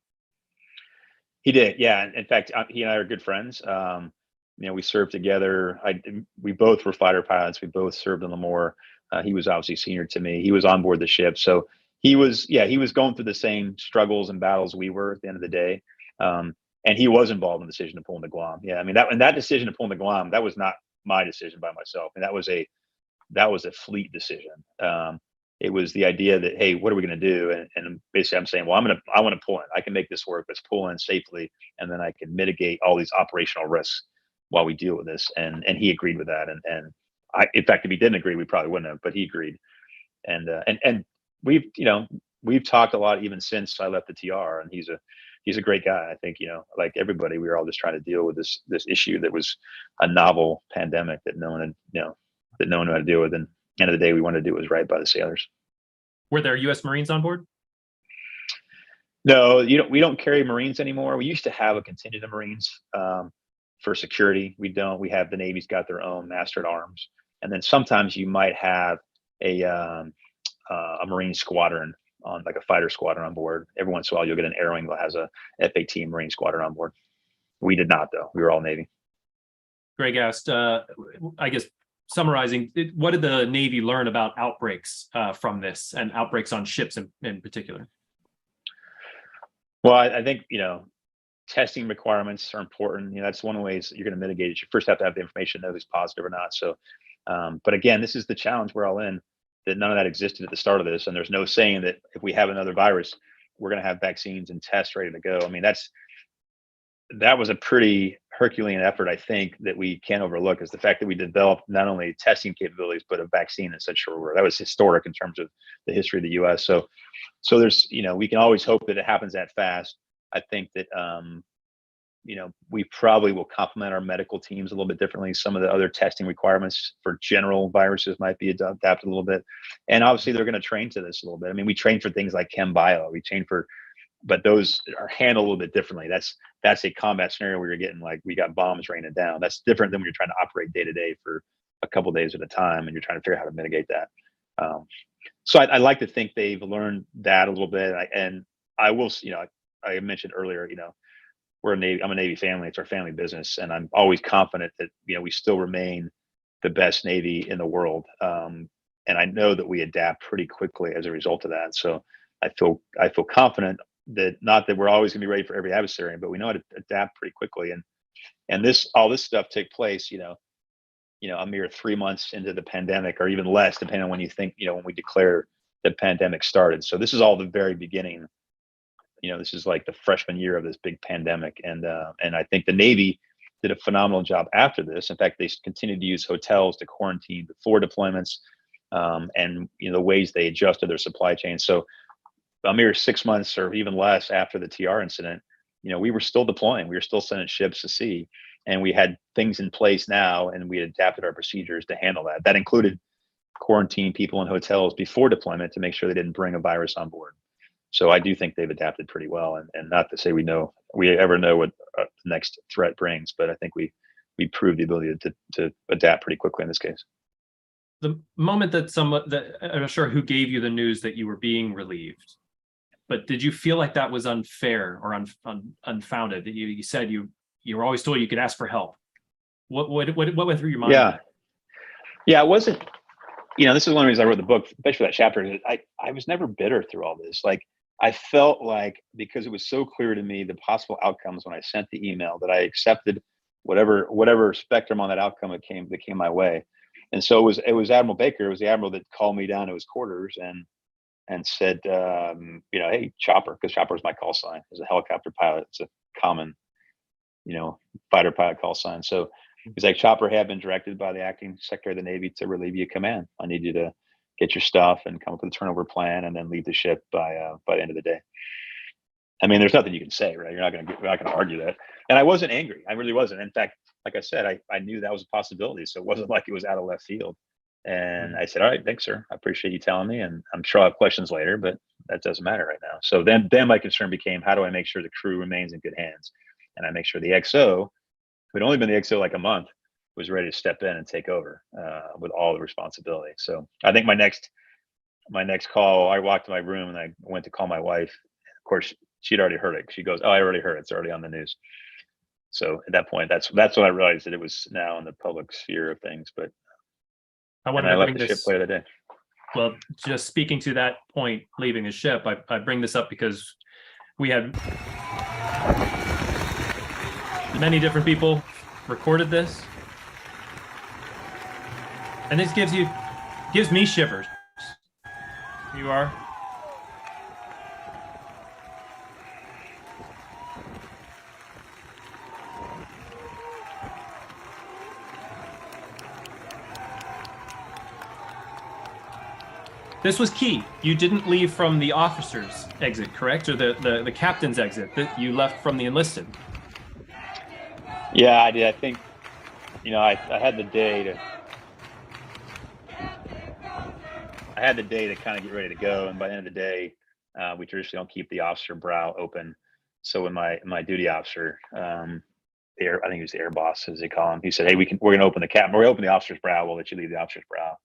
He did, yeah. In fact, he and I are good friends. We served together. We both were fighter pilots. We both served in Lemoore. He was obviously senior to me. He was on board the ship, so he was going through the same struggles and battles we were at the end of the day. And he was involved in the decision to pull into Guam. Yeah, I mean that decision to pull into Guam, that was not my decision by myself, and that was a fleet decision. It was the idea that, hey, what are we going to do? And basically I'm saying, well, I want to pull in. I can make this work. Let's pull in safely. And then I can mitigate all these operational risks while we deal with this. And he agreed with that. And in fact, if he didn't agree, we probably wouldn't have, but he agreed. And we've talked a lot even since I left the TR, and he's a great guy. I think, like everybody, we were all just trying to deal with this issue that was a novel pandemic that no one had, that no one knew how to deal with. And at the end of the day, we wanted to do what was right by the sailors. Were there U.S. Marines on board? No, we don't carry Marines anymore. We used to have a contingent of Marines for security. We don't. We have the Navy's got their own master at arms, and then sometimes you might have a Marine squadron on, like a fighter squadron on board. Every once in a while, you'll get an Air Wing that has a F-18 Marine squadron on board. We did not, though. We were all Navy. Greg asked, I guess, summarizing, what did the Navy learn about outbreaks from this, and outbreaks on ships in particular? Well, I think, testing requirements are important. That's one of the ways that you're going to mitigate it. You first have to have the information to know if it's positive or not. So, but again, this is the challenge we're all in, that none of that existed at the start of this. And there's no saying that if we have another virus, we're going to have vaccines and tests ready to go. I mean, that was a pretty Herculean effort, I think, that we can't overlook, is the fact that we developed not only testing capabilities, but a vaccine in such short order. That was historic in terms of the history of the U.S. So there's, we can always hope that it happens that fast. I think that, we probably will complement our medical teams a little bit differently. Some of the other testing requirements for general viruses might be adapted a little bit. And obviously they're going to train to this a little bit. I mean, we train for things like chem bio, but those are handled a little bit differently. That's a combat scenario where you're getting, like, we got bombs raining down. That's different than when you're trying to operate day to day for a couple of days at a time, and you're trying to figure out how to mitigate that. So I like to think they've learned that a little bit. I will, I mentioned earlier, I'm a Navy family. It's our family business, and I'm always confident that we still remain the best Navy in the world. And I know that we adapt pretty quickly as a result of that. So I feel confident that, not that we're always going to be ready for every adversary, but we know how to adapt pretty quickly. And all this stuff took place, a mere 3 months into the pandemic, or even less, depending on when you think, when we declare the pandemic started. So this is all the very beginning. This is like the freshman year of this big pandemic. And I think the Navy did a phenomenal job after this. In fact, they continued to use hotels to quarantine before deployments, and the ways they adjusted their supply chain. So a mere 6 months or even less after the TR incident, we were still deploying. We were still sending ships to sea, and we had things in place now, and we adapted our procedures to handle that. That included quarantining people in hotels before deployment to make sure they didn't bring a virus on board. So I do think they've adapted pretty well, and not to say we ever know what the next threat brings, but I think we proved the ability to adapt pretty quickly in this case. The moment that I'm not sure who gave you the news that you were being relieved, but did you feel like that was unfair or unfounded? That you said you were always told you could ask for help. What went through your mind? Yeah, it wasn't. This is one of the reasons I wrote the book, especially for that chapter. I was never bitter through all this. Like, I felt like, because it was so clear to me the possible outcomes when I sent the email, that I accepted whatever spectrum on that outcome that came my way. And so it was Admiral Baker, it was the admiral that called me down to his quarters and said, hey, Chopper, because Chopper was my call sign as a helicopter pilot. It's a common, fighter pilot call sign. So he's like, Chopper had been directed by the acting Secretary of the Navy to relieve you of command. I need you to get your stuff and come up with a turnover plan and then leave the ship by the end of the day. I mean, there's nothing you can say, right? You're not going to argue that. And I wasn't angry. I really wasn't. In fact, like I said, I knew that was a possibility. So it wasn't like it was out of left field. And I said, all right, thanks, sir. I appreciate you telling me. And I'm sure I'll have questions later, but that doesn't matter right now. So then my concern became, how do I make sure the crew remains in good hands? And I make sure the XO, who had only been the XO like a month, was ready to step in and take over with all the responsibility. So I think my next call, I walked to my room and I went to call my wife. Of course, she'd already heard it. She goes, "Oh, I already heard it. It's already on the news." So at that point, that's when I realized that it was now in the public sphere of things. But I want I to left bring the ship this. later that day. Well, just speaking to that point, leaving the ship, I bring this up because we had many different people recorded this, and this gives me shivers. You are. This was key. You didn't leave from the officer's exit, correct? Or the captain's exit, that you left from the enlisted. Yeah, I did. I think, I had the day to kind of get ready to go. And by the end of the day, we traditionally don't keep the officer brow open. So when my duty officer, I think he was the air boss, as they call him, he said, "Hey, we're going to open the captain. We're going to open the officer's brow. We'll let you leave the officer's brow."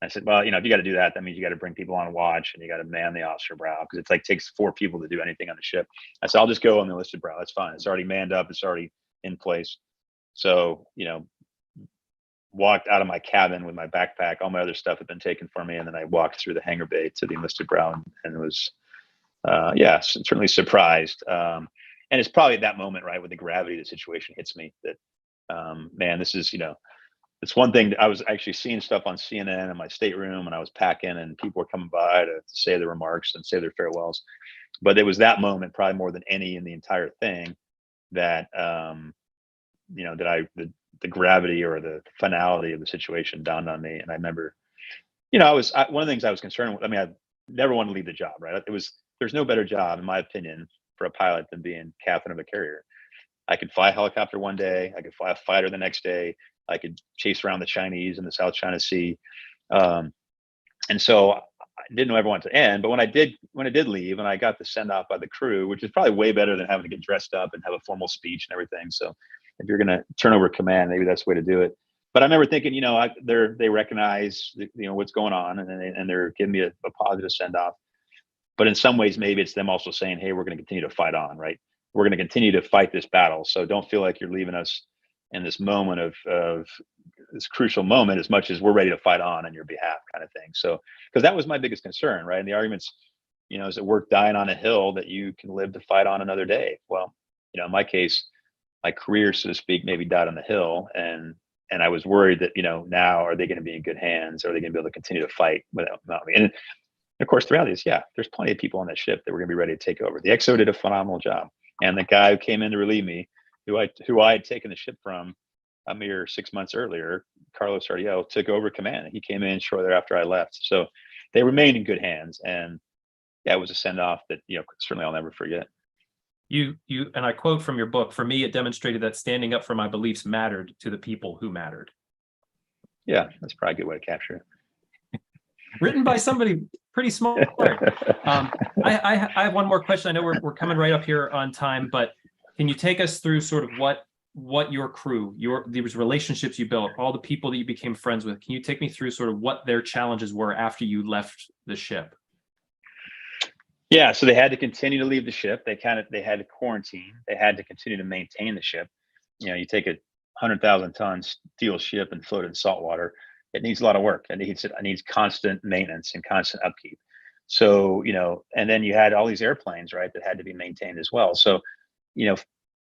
I said, "Well, if you got to do that, that means you got to bring people on watch and you got to man the officer brow, because it's like takes 4 people to do anything on the ship." I said, "I'll just go on the enlisted brow. That's fine. It's already manned up. It's already in place." So, walked out of my cabin with my backpack. All my other stuff had been taken from me. And then I walked through the hangar bay to the enlisted brow and was, certainly surprised. And it's probably at that moment, right, with the gravity of the situation hits me that, man, this is, it's one thing. I was actually seeing stuff on CNN in my stateroom when I was packing, and people were coming by to say their remarks and say their farewells. But it was that moment, probably more than any in the entire thing, that, the gravity or the finality of the situation dawned on me. And I remember, one of the things I was concerned with, I never wanted to leave the job, right? There's no better job, in my opinion, for a pilot than being captain of a carrier. I could fly a helicopter one day. I could fly a fighter the next day. I could chase around the Chinese in the South China Sea. And so I didn't ever want it to end. But when I did leave and I got the send off by the crew, which is probably way better than having to get dressed up and have a formal speech and everything. So if you're going to turn over command, maybe that's the way to do it. But I remember thinking, they recognize, what's going on, and they're giving me a positive send off. But in some ways, maybe it's them also saying, "Hey, we're going to continue to fight on, right? We're going to continue to fight this battle. So don't feel like you're leaving us in this moment of this crucial moment, as much as we're ready to fight on your behalf," kind of thing. So, because that was my biggest concern, right? And the arguments, is it worth dying on a hill that you can live to fight on another day? Well, in my case, my career, so to speak, maybe died on the hill. And I was worried that, now are they going to be in good hands? Are they going to be able to continue to fight without me? And of course, the reality is, there's plenty of people on that ship that were going to be ready to take over. The XO did a phenomenal job. And the guy who came in to relieve me, who I had taken the ship from a mere 6 months earlier, Carlos Ardiel, took over command. He came in shortly thereafter I left. So they remained in good hands. And it was a send off that, certainly I'll never forget. You and I quote from your book, "For me, it demonstrated that standing up for my beliefs mattered to the people who mattered." Yeah, that's probably a good way to capture it. Written by somebody pretty smart. I have one more question. I know we're coming right up here on time, but can you take us through sort of what your crew, these relationships you built, all the people that you became friends with? Can you take me through sort of what their challenges were after you left the ship? Yeah, so they had to continue to leave the ship. They had to quarantine. They had to continue to maintain the ship. You take a 100,000 ton steel ship and float it in salt water. It needs a lot of work. It needs constant maintenance and constant upkeep. So, and then you had all these airplanes, right, that had to be maintained as well. So, you know,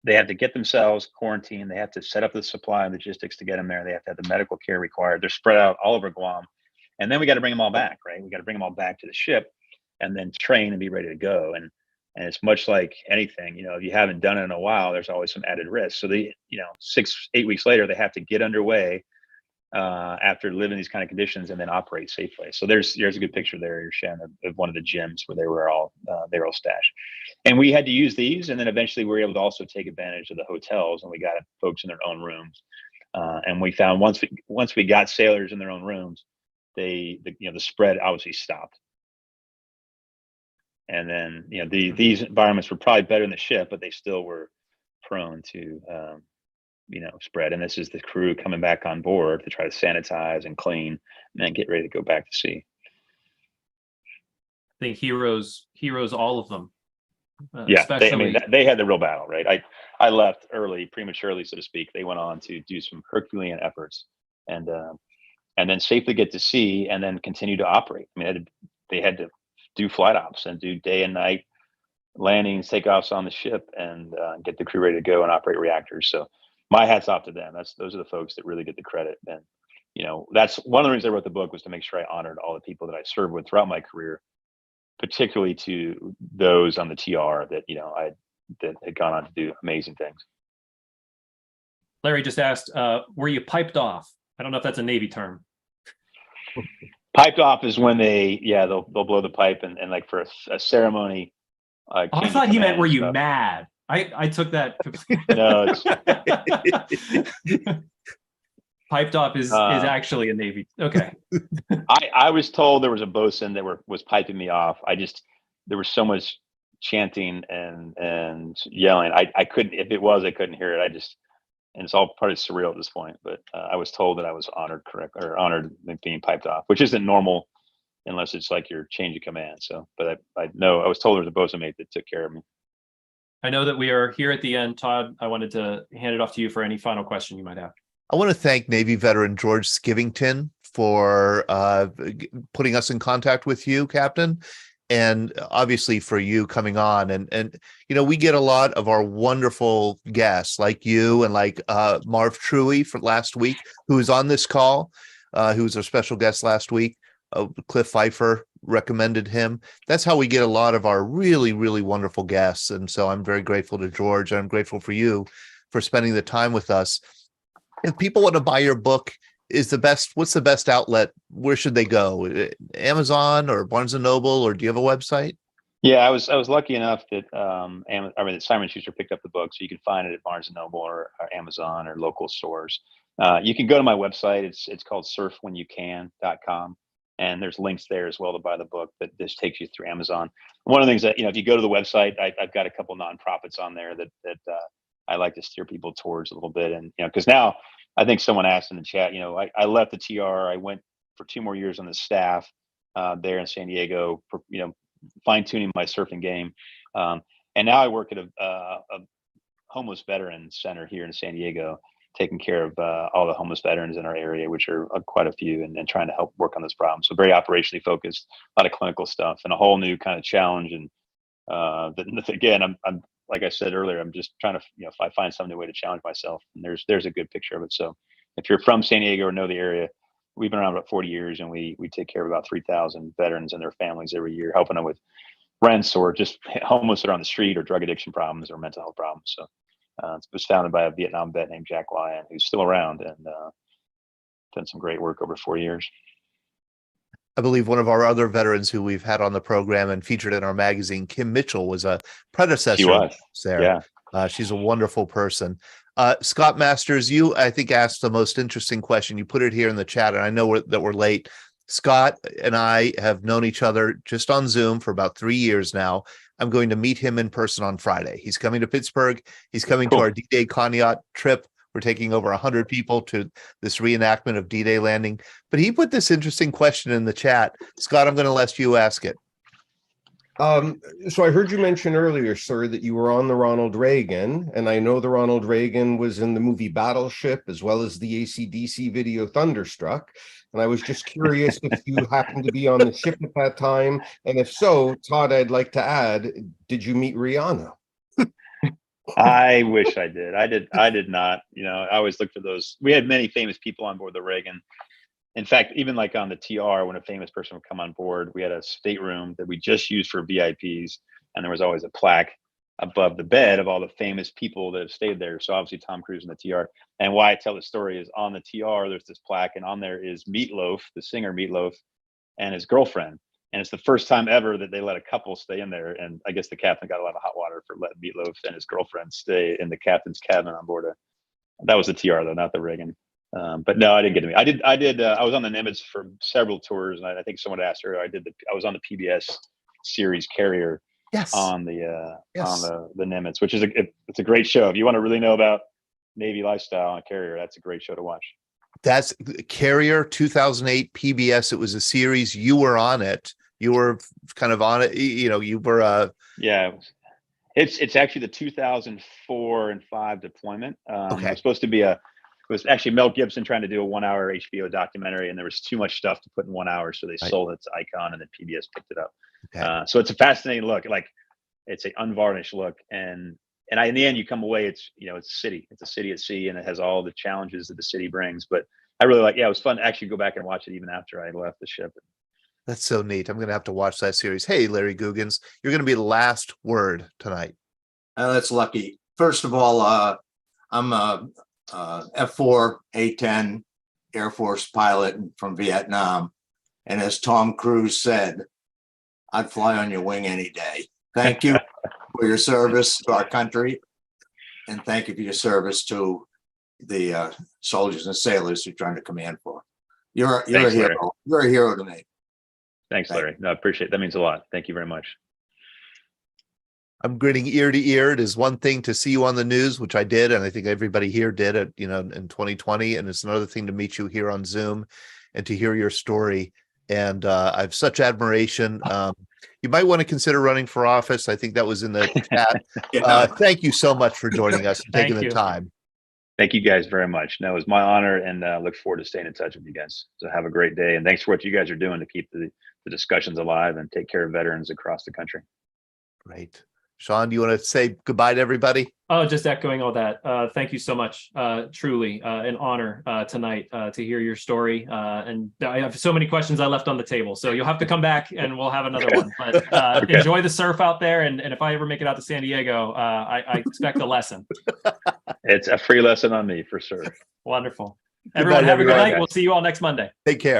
they have to get themselves quarantined. They have to set up the supply and logistics to get them there. They have to have the medical care required. They're spread out all over Guam. And then we got to bring them all back, right? We got to bring them all back to the ship and then train and be ready to go. And it's much like anything, if you haven't done it in a while, there's always some added risk. So 6-8 weeks later, they have to get underway after living these kind of conditions and then operate safely. So there's a good picture there, Shannon, of one of the gyms where they were all stashed. And we had to use these, and then eventually we were able to also take advantage of the hotels, and we got folks in their own rooms. And we found once we got sailors in their own rooms, the spread obviously stopped. And then these environments were probably better in the ship, but they still were prone to spread. And this is the crew coming back on board to try to sanitize and clean and then get ready to go back to sea. I think heroes, all of them. Yeah, they had the real battle, right? I left prematurely, so to speak. They went on to do some Herculean efforts and then safely get to sea and then continue to operate. I mean, they had to do flight ops and do day and night landings, takeoffs on the ship, and get the crew ready to go and operate reactors. So my hat's off to them. Those are the folks that really get the credit. And that's one of the reasons I wrote the book, was to make sure I honored all the people that I served with throughout my career, particularly to those on the TR that that had gone on to do amazing things. Larry just asked, were you piped off? I don't know if that's a Navy term. Piped off is when they'll blow the pipe and like for a ceremony. I thought he meant, were you mad? I took that. No, piped off is actually a Navy. Okay. I was told there was a bosun that was piping me off. There was so much chanting and yelling. I couldn't, if it was, I couldn't hear it. And it's all probably surreal at this point, but I was told that I was honored being piped off, which isn't normal unless it's like your change of command. So, but I know I was told there was a bosun mate that took care of me. I know that we are here at the end. Todd, I wanted to hand it off to you for any final question you might have. I want to thank Navy veteran George Skivington for putting us in contact with you, Captain, and obviously for you coming on. And we get a lot of our wonderful guests like you and like Marv Truey for last week, who was on this call, who was our special guest last week. Cliff Pfeiffer recommended him. That's how we get a lot of our really, really wonderful guests. And so I'm very grateful to George. I'm grateful for you for spending the time with us. If people want to buy your book, what's the best outlet? Where should they go? Amazon or Barnes & Noble, or do you have a website? Yeah, I was lucky enough that that Simon Schuster picked up the book, so you can find it at Barnes & Noble or Amazon or local stores. You can go to my website. It's called surfwhenyoucan.com. And there's links there as well to buy the book, but this takes you through Amazon. One of the things that, if you go to the website, I've got a couple nonprofits on there that I like to steer people towards a little bit. And, because now I think someone asked in the chat, I left the TR, I went for 2 more years on the staff there in San Diego, for, fine tuning my surfing game. And now I work at a homeless veteran center here in San Diego, taking care of all the homeless veterans in our area, which are quite a few, and trying to help work on this problem. So very operationally focused, a lot of clinical stuff, and a whole new kind of challenge. And again, I'm like I said earlier, I'm just trying to, if I find some new way to challenge myself, and there's a good picture of it. So if you're from San Diego or know the area, we've been around about 40 years, and we take care of about 3,000 veterans and their families every year, helping them with rents or just homeless that are on the street, or drug addiction problems or mental health problems. So it was founded by a Vietnam vet named Jack Lyon, who's still around and done some great work over 4 years. I believe one of our other veterans who we've had on the program and featured in our magazine, Kim Mitchell, was a predecessor. She was there. Yeah. She's a wonderful person. Scott Masters, you, I think, asked the most interesting question. You put it here in the chat, and I know that we're late. Scott and I have known each other just on Zoom for about 3 years now. I'm going to meet him in person on Friday. He's coming to Pittsburgh. He's coming to our D-Day Conneaut trip. We're taking over 100 people to this reenactment of D-Day landing. But he put this interesting question in the chat. Scott, I'm going to let you ask it. So I heard you mention earlier, sir, that you were on the Ronald Reagan, and I know the Ronald Reagan was in the movie Battleship as well as the AC/DC video Thunderstruck. And I was just curious if you happened to be on the ship at that time, and if so, Todd, I'd like to add, did you meet Rihanna? I wish I did. I did not. You know, I always look for those. We had many famous people on board the Reagan. In fact, even like on the TR, when a famous person would come on board, we had a stateroom that we just used for VIPs, and there was always a plaque above the bed of all the famous people that have stayed there. So obviously Tom Cruise in the TR. And why I tell the story is on the TR, there's this plaque, and on there is Meatloaf, the singer Meatloaf, and his girlfriend. And it's the first time ever that they let a couple stay in there. And I guess the captain got a lot of hot water for letting Meatloaf and his girlfriend stay in the captain's cabin on board. That was the TR though, not the Reagan. But no, I didn't get to meet. I was on the Nimitz for several tours, and I think someone asked earlier. I was on the PBS series Carrier. Yes. On the Nimitz, which is it's a great show. If you want to really know about Navy lifestyle on Carrier, that's a great show to watch. That's Carrier 2008 PBS. It was a series. You were on it. You were kind of on it. You know, you were. Yeah, it's actually the 2004 and 5 deployment. Okay. It was supposed to be it was actually Mel Gibson trying to do a 1 hour HBO documentary, and there was too much stuff to put in 1 hour, so they sold it to Icon, and then PBS picked it up. Okay. So it's a fascinating look. Like it's an unvarnished look, and in the end, you come away. It's it's a city. It's a city at sea, and it has all the challenges that the city brings. But I really like. Yeah, it was fun to actually go back and watch it even after I left the ship. That's so neat. I'm going to have to watch that series. Hey, Larry Googans, you're going to be the last word tonight. That's lucky. First of all, I'm a F4 A-10 Air Force pilot from Vietnam, and as Tom Cruise said, I'd fly on your wing any day. Thank you for your service to our country, and thank you for your service to the soldiers and sailors you're trying to command for. You're a hero. Larry. You're a hero to me. Thanks, Larry. No, I appreciate it. That means a lot. Thank you very much. I'm grinning ear to ear. It is one thing to see you on the news, which I did, and I think everybody here did it, in 2020. And it's another thing to meet you here on Zoom and to hear your story. And I have such admiration. You might want to consider running for office. I think that was in the chat. Thank you so much for joining us and taking the time. Thank you guys very much. No, it was my honor, and look forward to staying in touch with you guys. So have a great day, and thanks for what you guys are doing to keep the discussions alive and take care of veterans across the country. Great. Sean, do you want to say goodbye to everybody? Oh, just echoing all that. Thank you so much. Truly an honor tonight to hear your story. And I have so many questions I left on the table. So you'll have to come back and we'll have another one. But enjoy the surf out there. And if I ever make it out to San Diego, I expect a lesson. It's a free lesson on me for sure. Wonderful. Everyone have a good night. We'll see you all next Monday. Take care.